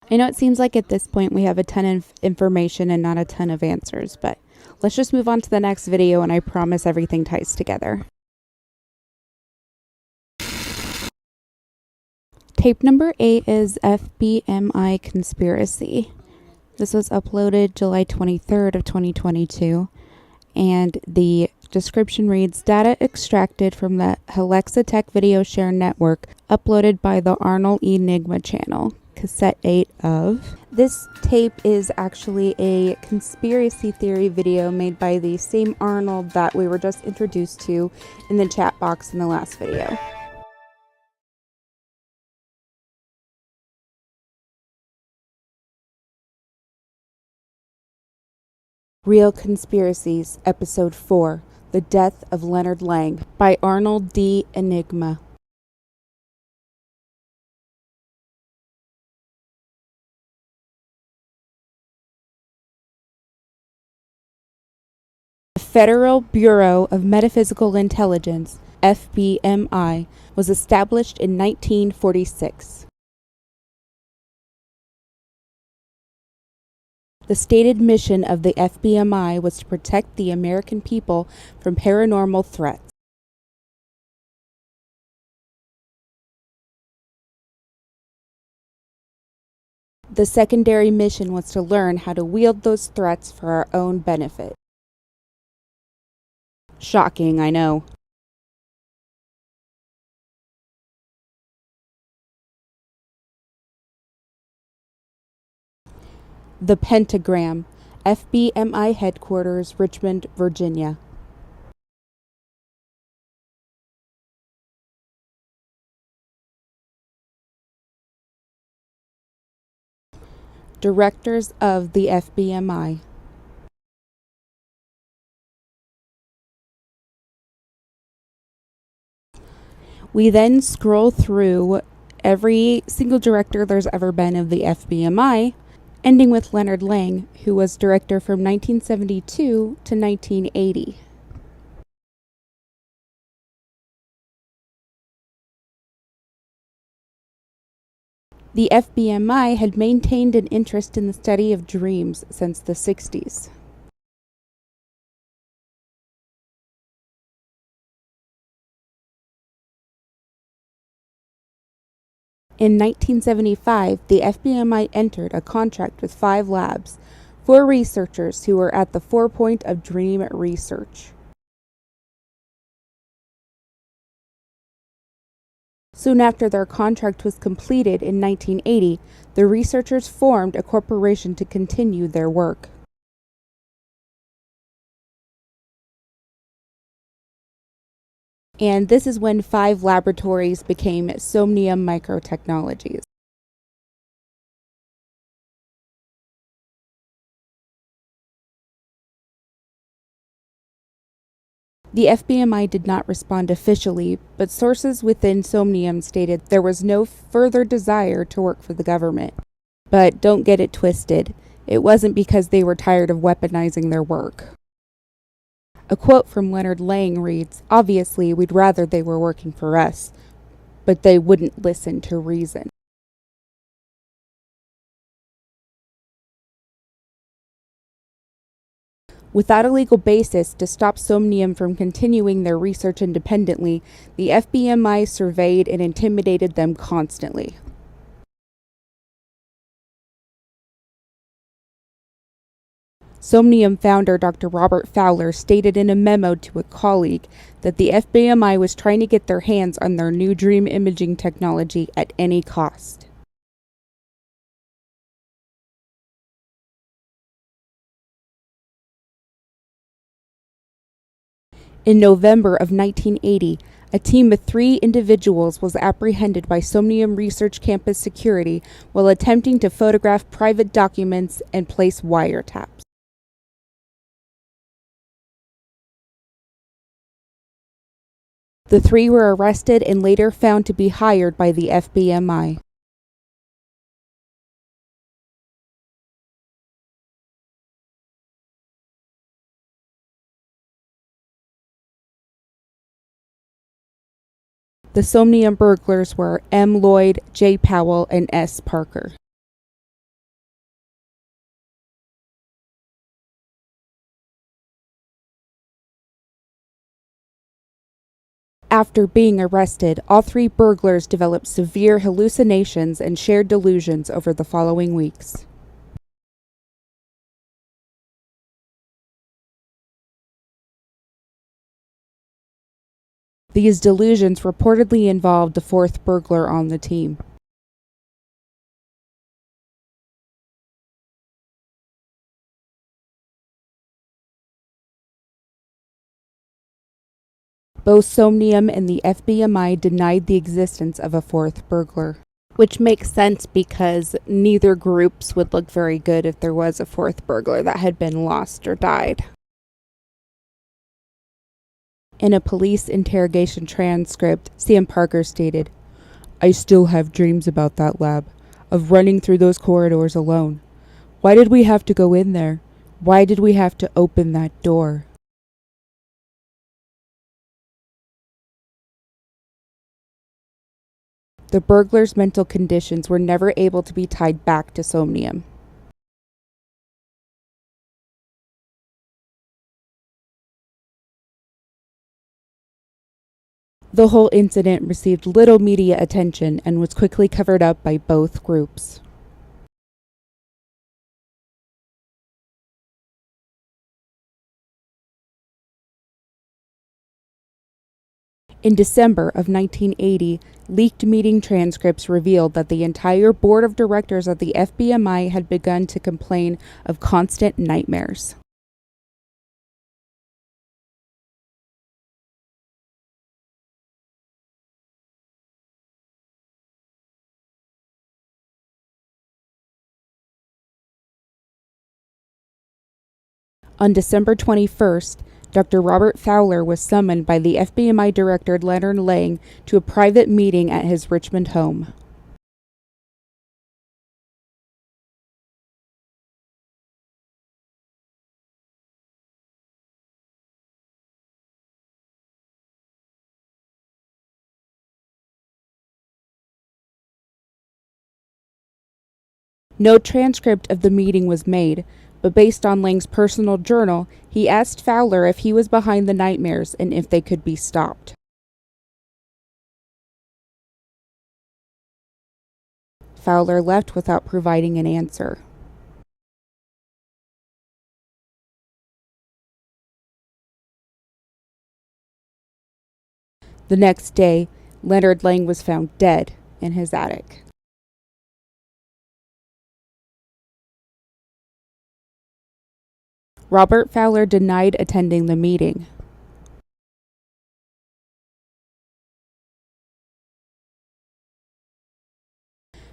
I know it seems like at this point we have a ton of information and not a ton of answers, but let's just move on to the next video and I promise everything ties together. Tape number 8 is FBMI Conspiracy. This was uploaded July 23rd of 2022, and the description reads, data extracted from the HALLUCINATIONS video share network uploaded by the Arnold Enigma channel. Cassette 8 of. This tape is actually a conspiracy theory video made by the same Arnold that we were just introduced to in the chat box in the last video. Real Conspiracies, Episode 4, The Death of Leonard Lang, by Arnold D. Enigma. The Federal Bureau of Metaphysical Intelligence, FBMI, was established in 1946. The stated mission of the FBMI was to protect the American people from paranormal threats. The secondary mission was to learn how to wield those threats for our own benefit. Shocking, I know. The Pentagram, FBMI Headquarters, Richmond, Virginia. Directors of the FBMI. We then scroll through every single director there's ever been of the FBMI, ending with Leonard Lang, who was director from 1972 to 1980. The FBMI had maintained an interest in the study of dreams since the 60s. In 1975, the FBMI entered a contract with 5 labs, 4 researchers who were at the forefront of dream research. Soon after their contract was completed in 1980, the researchers formed a corporation to continue their work. And this is when 5 laboratories became Somnium Microtechnologies. The FBMI did not respond officially, but sources within Somnium stated there was no further desire to work for the government. But don't get it twisted, it wasn't because they were tired of weaponizing their work. A quote from Leonard Lang reads, "Obviously, we'd rather they were working for us, but they wouldn't listen to reason." Without a legal basis to stop Somnium from continuing their research independently, the FBMI surveyed and intimidated them constantly. Somnium founder Dr. Robert Fowler stated in a memo to a colleague that the FBMI was trying to get their hands on their new dream imaging technology at any cost. In November of 1980, a team of 3 individuals was apprehended by Somnium Research Campus security while attempting to photograph private documents and place wiretaps. The 3 were arrested and later found to be hired by the FBMI. The Somnium burglars were M. Lloyd, J. Powell, and S. Parker. After being arrested, all 3 burglars developed severe hallucinations and shared delusions over the following weeks. These delusions reportedly involved the 4th burglar on the team. Both Somnium and the FBMI denied the existence of a 4th burglar, which makes sense because neither groups would look very good if there was a 4th burglar that had been lost or died. In a police interrogation transcript, Sam Parker stated, "I still have dreams about that lab, of running through those corridors alone. Why did we have to go in there? Why did we have to open that door?" The burglars' mental conditions were never able to be tied back to Somnium. The whole incident received little media attention and was quickly covered up by both groups. In December of 1980, leaked meeting transcripts revealed that the entire board of directors of the FBMI had begun to complain of constant nightmares. On December 21st, Dr. Robert Fowler was summoned by the FBMI director Leonard Lang to a private meeting at his Richmond home. No transcript of the meeting was made, but based on Lang's personal journal, he asked Fowler if he was behind the nightmares and if they could be stopped. Fowler left without providing an answer. The next day, Leonard Lang was found dead in his attic. Robert Fowler denied attending the meeting.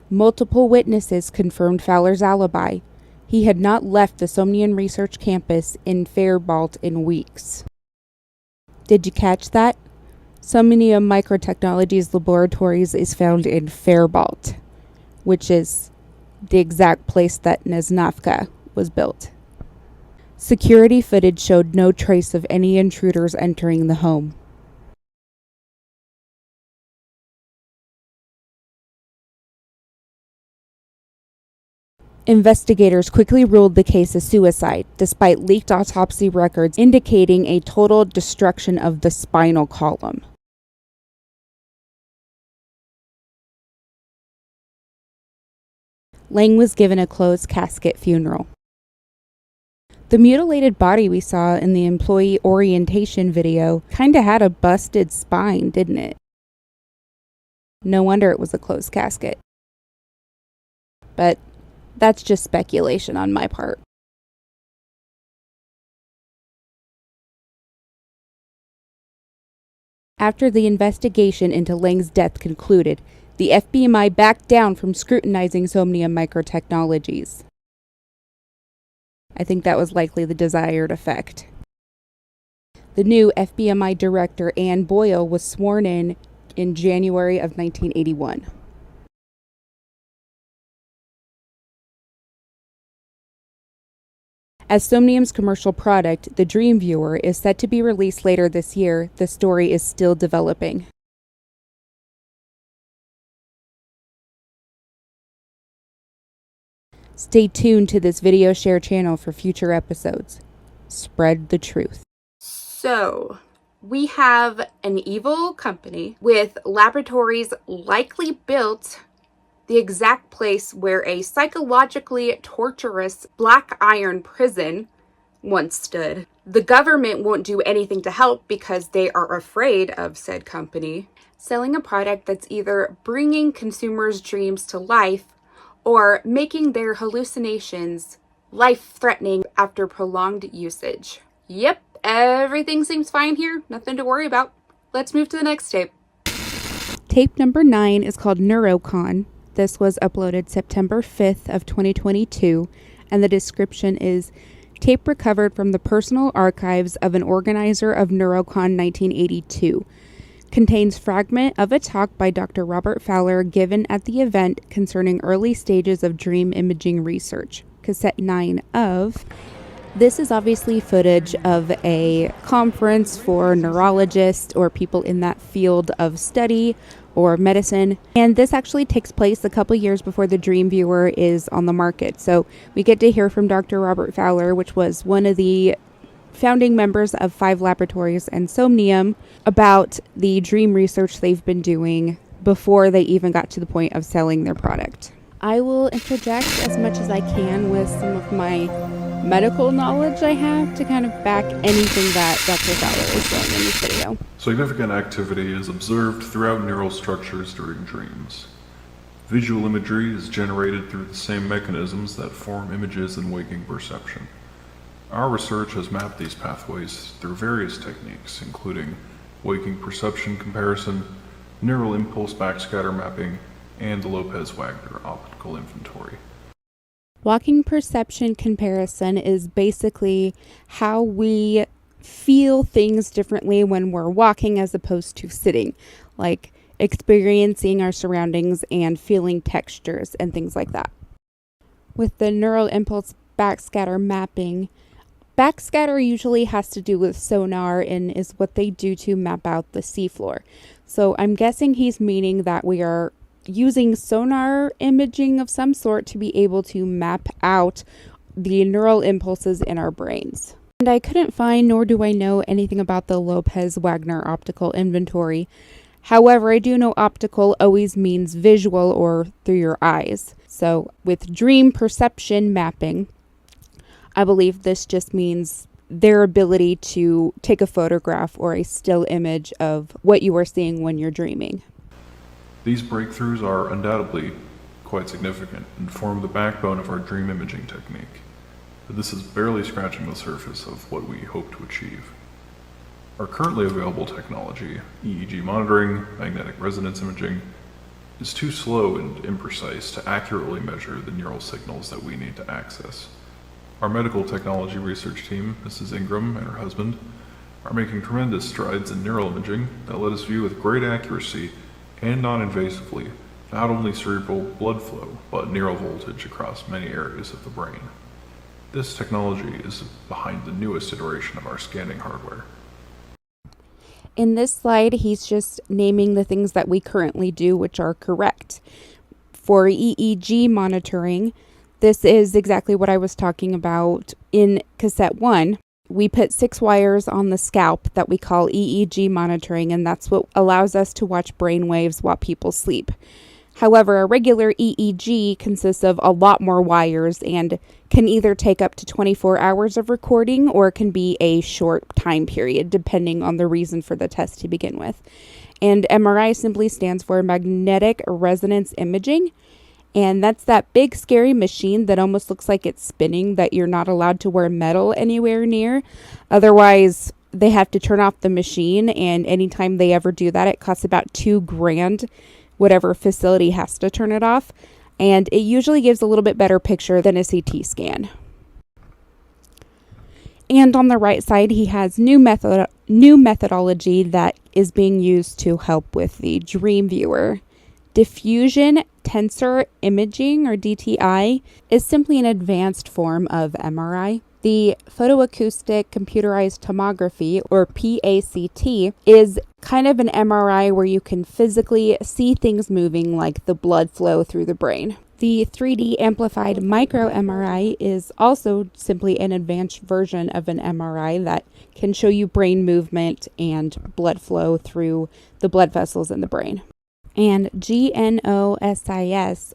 Multiple witnesses confirmed Fowler's alibi. He had not left the Somnium Research Campus in Faribault in weeks. Did you catch that? Somnium Microtechnologies Laboratories is found in Faribault, which is the exact place that NEZNAVCA was built. Security footage showed no trace of any intruders entering the home. Investigators quickly ruled the case a suicide, despite leaked autopsy records indicating a total destruction of the spinal column. Lang was given a closed casket funeral. The mutilated body we saw in the employee orientation video kinda had a busted spine, didn't it? No wonder it was a closed casket. But that's just speculation on my part. After the investigation into Lang's death concluded, the FBMI backed down from scrutinizing Somnium Microtechnologies. I think that was likely the desired effect. The new FBMI director, Ann Boyle, was sworn in January of 1981. As Somnium's commercial product, the DreamViewer, is set to be released later this year, the story is still developing. Stay tuned to this video share channel for future episodes. Spread the truth. So, we have an evil company with laboratories likely built the exact place where a psychologically torturous black iron prison once stood. The government won't do anything to help because they are afraid of said company, selling a product that's either bringing consumers' dreams to life or making their hallucinations life-threatening after prolonged usage. Yep, everything seems fine here. Nothing to worry about. Let's move to the next tape. Tape number 9 is called NEUROCON. This was uploaded September 5th of 2022, and the description is tape recovered from the personal archives of an organizer of NEUROCON 1982. Contains fragment of a talk by Dr. Robert Fowler given at the event concerning early stages of dream imaging research. Cassette 9 of. This is obviously footage of a conference for neurologists or people in that field of study or medicine. And this actually takes place a couple years before the DreamViewer is on the market. So we get to hear from Dr. Robert Fowler, which was one of the founding members of 5 Laboratories and Somnium, about the dream research they've been doing before they even got to the point of selling their product. I will interject as much as I can with some of my medical knowledge I have to kind of back anything that Dr. Fowler is saying in this video. Significant activity is observed throughout neural structures during dreams. Visual imagery is generated through the same mechanisms that form images in waking perception. Our research has mapped these pathways through various techniques, including waking perception comparison, neural impulse backscatter mapping, and the Lopez-Wagner optical inventory. Walking perception comparison is basically how we feel things differently when we're walking as opposed to sitting, like experiencing our surroundings and feeling textures and things like that. With the neural impulse backscatter mapping, backscatter usually has to do with sonar and is what they do to map out the seafloor. So I'm guessing he's meaning that we are using sonar imaging of some sort to be able to map out the neural impulses in our brains. And I couldn't find, nor do I know anything about the Lopez-Wagner optical inventory. However, I do know optical always means visual or through your eyes. So with dream perception mapping, I believe this just means their ability to take a photograph or a still image of what you are seeing when you're dreaming. These breakthroughs are undoubtedly quite significant and form the backbone of our dream imaging technique. But this is barely scratching the surface of what we hope to achieve. Our currently available technology, EEG monitoring, magnetic resonance imaging, is too slow and imprecise to accurately measure the neural signals that we need to access. Our medical technology research team, Mrs. Ingram and her husband, are making tremendous strides in neural imaging that let us view with great accuracy and non-invasively not only cerebral blood flow, but neural voltage across many areas of the brain. This technology is behind the newest iteration of our scanning hardware. In this slide, he's just naming the things that we currently do, which are correct. For EEG monitoring, this is exactly what I was talking about in cassette 1. We put 6 wires on the scalp that we call EEG monitoring, and that's what allows us to watch brain waves while people sleep. However, a regular EEG consists of a lot more wires and can either take up to 24 hours of recording or can be a short time period, depending on the reason for the test to begin with. And MRI simply stands for magnetic resonance imaging. And that's that big scary machine that almost looks like it's spinning that you're not allowed to wear metal anywhere near. Otherwise, they have to turn off the machine, and anytime they ever do that, it costs about $2,000. Whatever facility has to turn it off, and it usually gives a little bit better picture than a CT scan. And on the right side, he has new methodology that is being used to help with the DreamViewer. Diffusion tensor imaging, or DTI, is simply an advanced form of MRI. The photoacoustic computerized tomography, or PACT, is kind of an MRI where you can physically see things moving, like the blood flow through the brain. The 3D amplified micro MRI is also simply an advanced version of an MRI that can show you brain movement and blood flow through the blood vessels in the brain. And GNOSIS,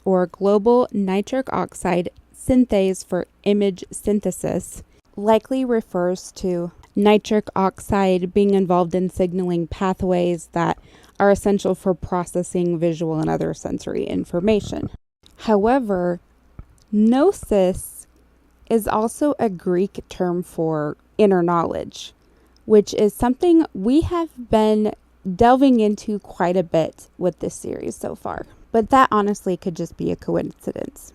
or global nitric oxide synthase for image synthesis, likely refers to nitric oxide being involved in signaling pathways that are essential for processing visual and other sensory information. However, gnosis is also a Greek term for inner knowledge, which is something we have been delving into quite a bit with this series so far. But that honestly could just be a coincidence.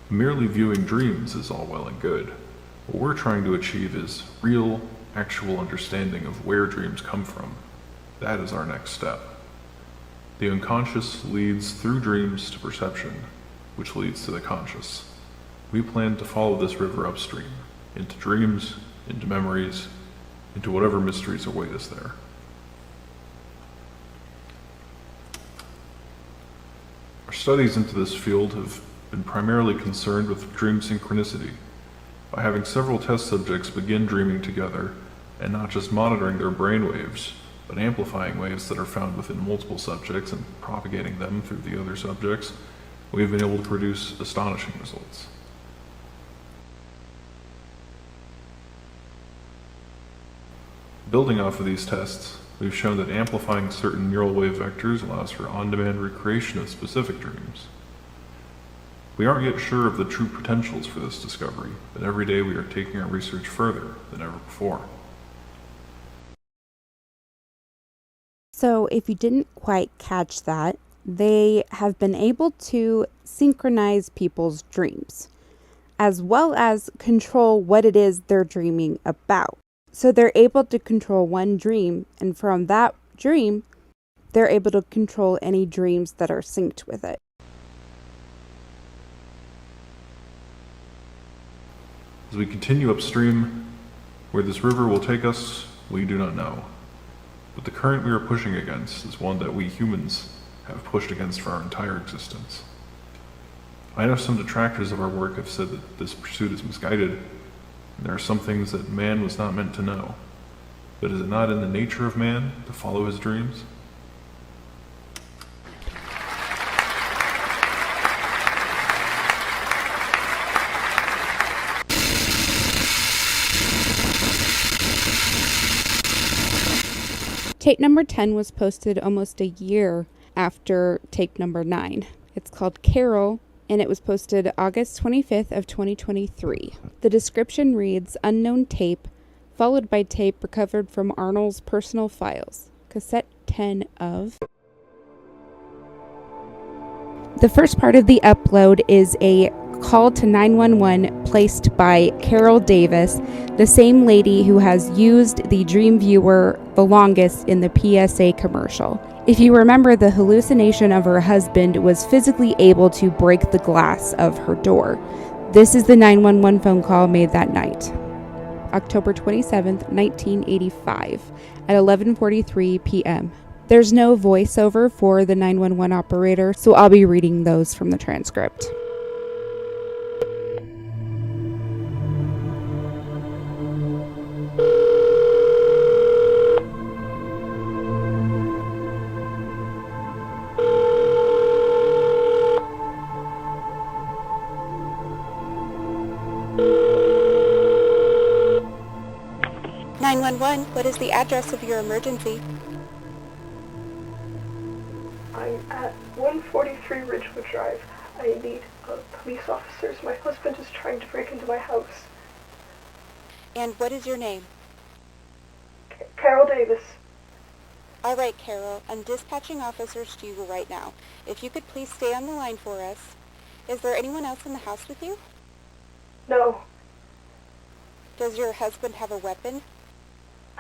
Merely viewing dreams is all well and good. What we're trying to achieve is real, actual understanding of where dreams come from. That is our next step. The unconscious leads through dreams to perception, which leads to the conscious. We plan to follow this river upstream, into dreams, into memories, into whatever mysteries await us there. Our studies into this field have been primarily concerned with dream synchronicity, by having several test subjects begin dreaming together and not just monitoring their brain waves, but amplifying waves that are found within multiple subjects and propagating them through the other subjects. We've been able to produce astonishing results. Building off of these tests, we've shown that amplifying certain neural wave vectors allows for on-demand recreation of specific dreams. We aren't yet sure of the true potentials for this discovery, but every day we are taking our research further than ever before. So if you didn't quite catch that, they have been able to synchronize people's dreams, as well as control what it is they're dreaming about. So they're able to control one dream, and from that dream, they're able to control any dreams that are synced with it. As we continue upstream, where this river will take us, we do not know. But the current we are pushing against is one that we humans have pushed against for our entire existence. I know some detractors of our work have said that this pursuit is misguided, and there are some things that man was not meant to know. But is it not in the nature of man to follow his dreams? Tape number 10 was posted almost a year after tape number 9. It's called Carol, and it was posted August 25th of 2023. The description reads, unknown tape, followed by tape recovered from Arnold's personal files. Cassette 10 of... The first part of the upload is a call to 911 placed by Carol Davis, the same lady who has used the DreamViewer the longest in the PSA commercial. If you remember, the hallucination of her husband was physically able to break the glass of her door. This is the 911 phone call made that night, October 27th, 1985, at 11:43 p.m. There's no voiceover for the 911 operator, so I'll be reading those from the transcript. What is the address of your emergency? I'm at 143 Ridgewood Drive. I need police officers. My husband is trying to break into my house. And what is your name? Carol Davis. All right, Carol. I'm dispatching officers to you right now. If you could please stay on the line for us. Is there anyone else in the house with you? No. Does your husband have a weapon?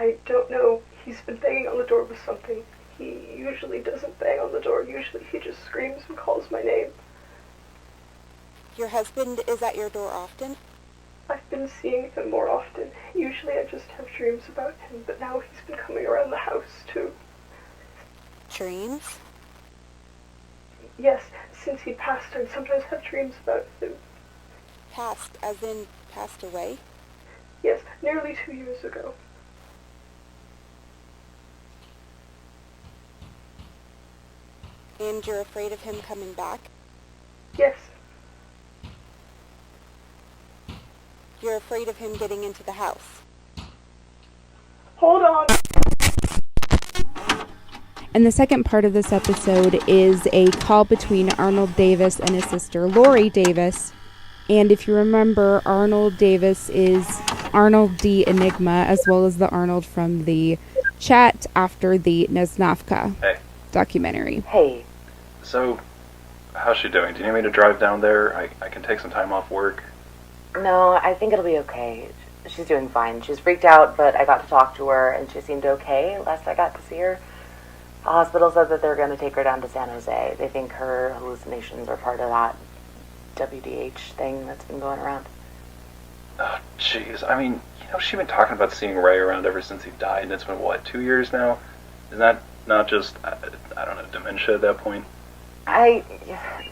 I don't know. He's been banging on the door with something. He usually doesn't bang on the door. Usually he just screams and calls my name. Your husband is at your door often? I've been seeing him more often. Usually I just have dreams about him, but now he's been coming around the house too. Dreams? Yes, since he passed, I sometimes have dreams about him. Passed, as in passed away? Yes, nearly 2 years ago. And you're afraid of him coming back? Yes. You're afraid of him getting into the house? Hold on. And the second part of this episode is a call between Arnold Davis and his sister Lori Davis. And if you remember, Arnold Davis is Arnold D. Enigma, as well as the Arnold from the chat after the NEZNAVCA documentary. Hey. So, how's she doing? Do you need me to drive down there? I can take some time off work. No, I think it'll be okay. She's doing fine. She's freaked out, but I got to talk to her, and she seemed okay last I got to see her. The hospital said that they're going to take her down to San Jose. They think her hallucinations are part of that WDH thing that's been going around. Oh, jeez. I mean, she's been talking about seeing Ray around ever since he died, and it's been, 2 years now? Isn't that not just, I don't know, dementia at that point?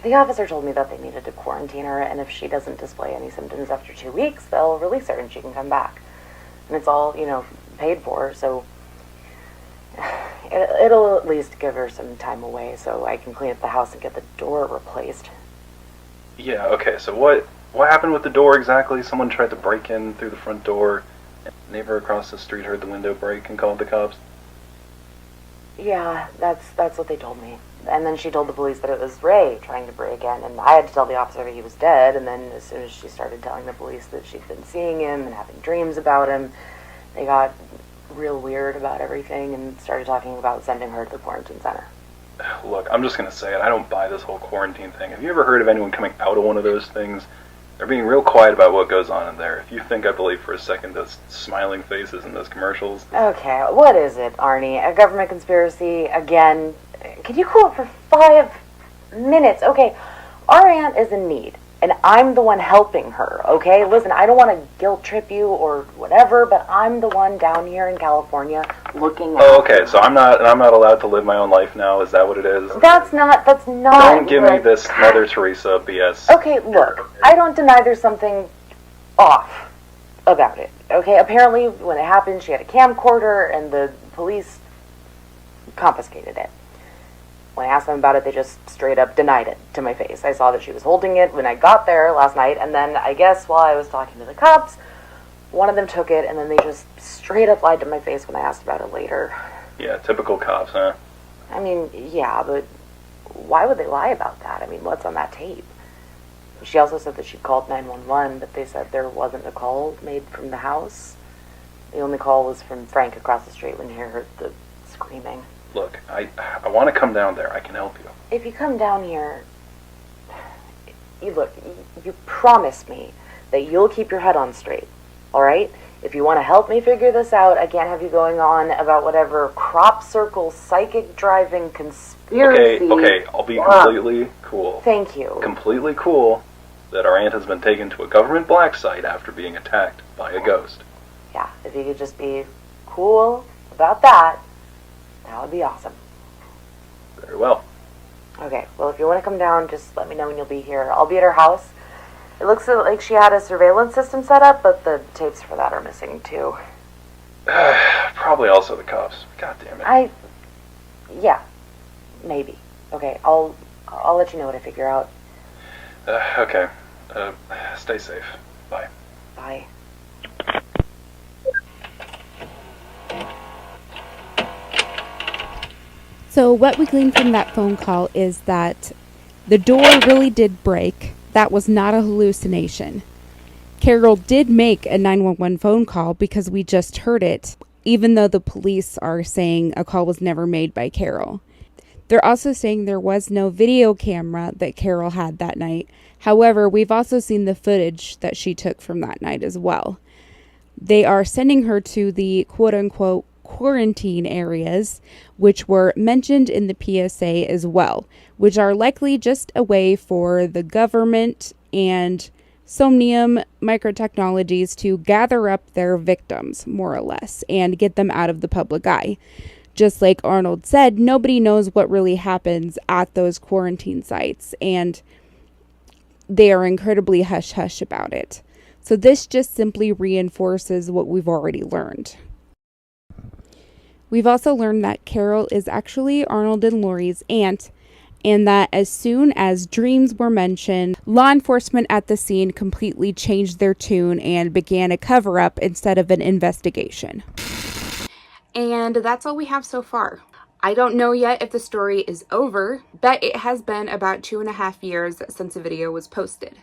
The officer told me that they needed to quarantine her, and if she doesn't display any symptoms after 2 weeks, they'll release her and she can come back. And it's all, paid for, so it'll at least give her some time away so I can clean up the house and get the door replaced. Yeah, okay, so what happened with the door exactly? Someone tried to break in through the front door, and a neighbor across the street heard the window break and called the cops? Yeah, that's what they told me. And then she told the police that it was Ray trying to break in, and I had to tell the officer that he was dead, and then as soon as she started telling the police that she'd been seeing him and having dreams about him, they got real weird about everything and started talking about sending her to the quarantine center. Look, I'm just gonna say it, I don't buy this whole quarantine thing. Have you ever heard of anyone coming out of one of those things? They're being real quiet about what goes on in there. If you think I believe for a second those smiling faces in those commercials... Okay, what is it, Arnie? A government conspiracy again? Can you cool it for 5 minutes? Okay, our aunt is in need. And I'm the one helping her, okay? Listen, I don't want to guilt trip you or whatever, but I'm the one down here in California looking at Oh, okay, so I'm not allowed to live my own life now, is that what it is? That's not Don't give me this Mother Teresa BS. Okay, look, I don't deny there's something off about it, okay? Apparently, when it happened, she had a camcorder, and the police confiscated it. When I asked them about it, they just straight up denied it to my face. I saw that she was holding it when I got there last night, and then I guess while I was talking to the cops, one of them took it, and then they just straight up lied to my face when I asked about it later. Yeah, typical cops, huh? I mean, yeah, but why would they lie about that? I mean, what's on that tape? She also said that she called 911, but they said there wasn't a call made from the house. The only call was from Frank across the street when he heard the screaming. Look, I want to come down there. I can help you. If you come down here, you promise me that you'll keep your head on straight, all right? If you want to help me figure this out, I can't have you going on about whatever crop circle, psychic driving conspiracy. Okay, I'll be completely cool. Thank you. Completely cool that our aunt has been taken to a government black site after being attacked by a ghost. Yeah, if you could just be cool about that, that would be awesome. Very well. Okay, well, if you want to come down, just let me know when you'll be here. I'll be at her house. It looks like she had a surveillance system set up, but the tapes for that are missing, too. Probably also the cops. God damn it. Yeah, maybe. Okay, I'll let you know what I figure out. Okay. Stay safe. Bye. Bye. So what we gleaned from that phone call is that the door really did break. That was not a hallucination. Carol did make a 911 phone call because we just heard it, even though the police are saying a call was never made by Carol. They're also saying there was no video camera that Carol had that night. However, we've also seen the footage that she took from that night as well. They are sending her to the quote-unquote quarantine areas, which were mentioned in the PSA as well, which are likely just a way for the government and Somnium Microtechnologies to gather up their victims, more or less, and get them out of the public eye. Just like Arnold said, nobody knows what really happens at those quarantine sites, and they are incredibly hush-hush about it. So this just simply reinforces what we've already learned. We've also learned that Carol is actually Arnold and Lori's aunt, and that as soon as dreams were mentioned, law enforcement at the scene completely changed their tune and began a cover-up instead of an investigation. And that's all we have so far. I don't know yet if the story is over, but it has been about 2.5 years since the video was posted.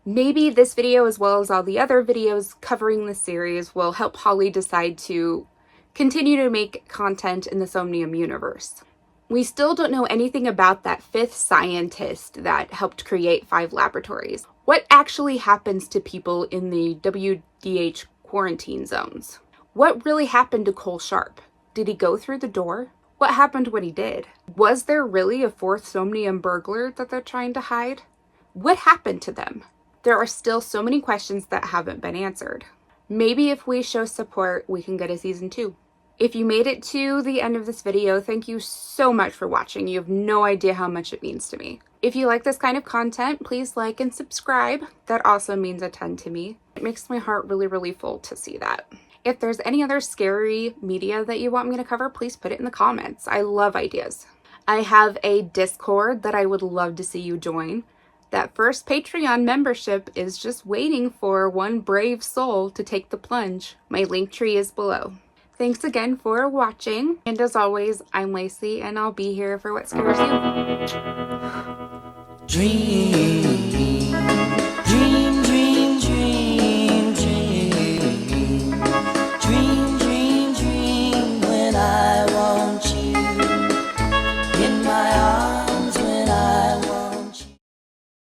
Maybe this video, as well as all the other videos covering the series, will help Holly decide to continue to make content in the Somnium universe. We still don't know anything about that 5th scientist that helped create 5 laboratories. What actually happens to people in the WDH quarantine zones? What really happened to Cole Sharp? Did he go through the door? What happened when he did? Was there really a 4th Somnium burglar that they're trying to hide? What happened to them? There are still so many questions that haven't been answered. Maybe if we show support, we can get a season 2. If you made it to the end of this video, thank you so much for watching. You have no idea how much it means to me. If you like this kind of content, please like and subscribe. That also means a ton to me. It makes my heart really, really full to see that. If there's any other scary media that you want me to cover, please put it in the comments. I love ideas. I have a Discord that I would love to see you join. That first Patreon membership is just waiting for one brave soul to take the plunge. My link tree is below. Thanks again for watching, and as always, I'm Lacey, and I'll be here for what scares you. Dream.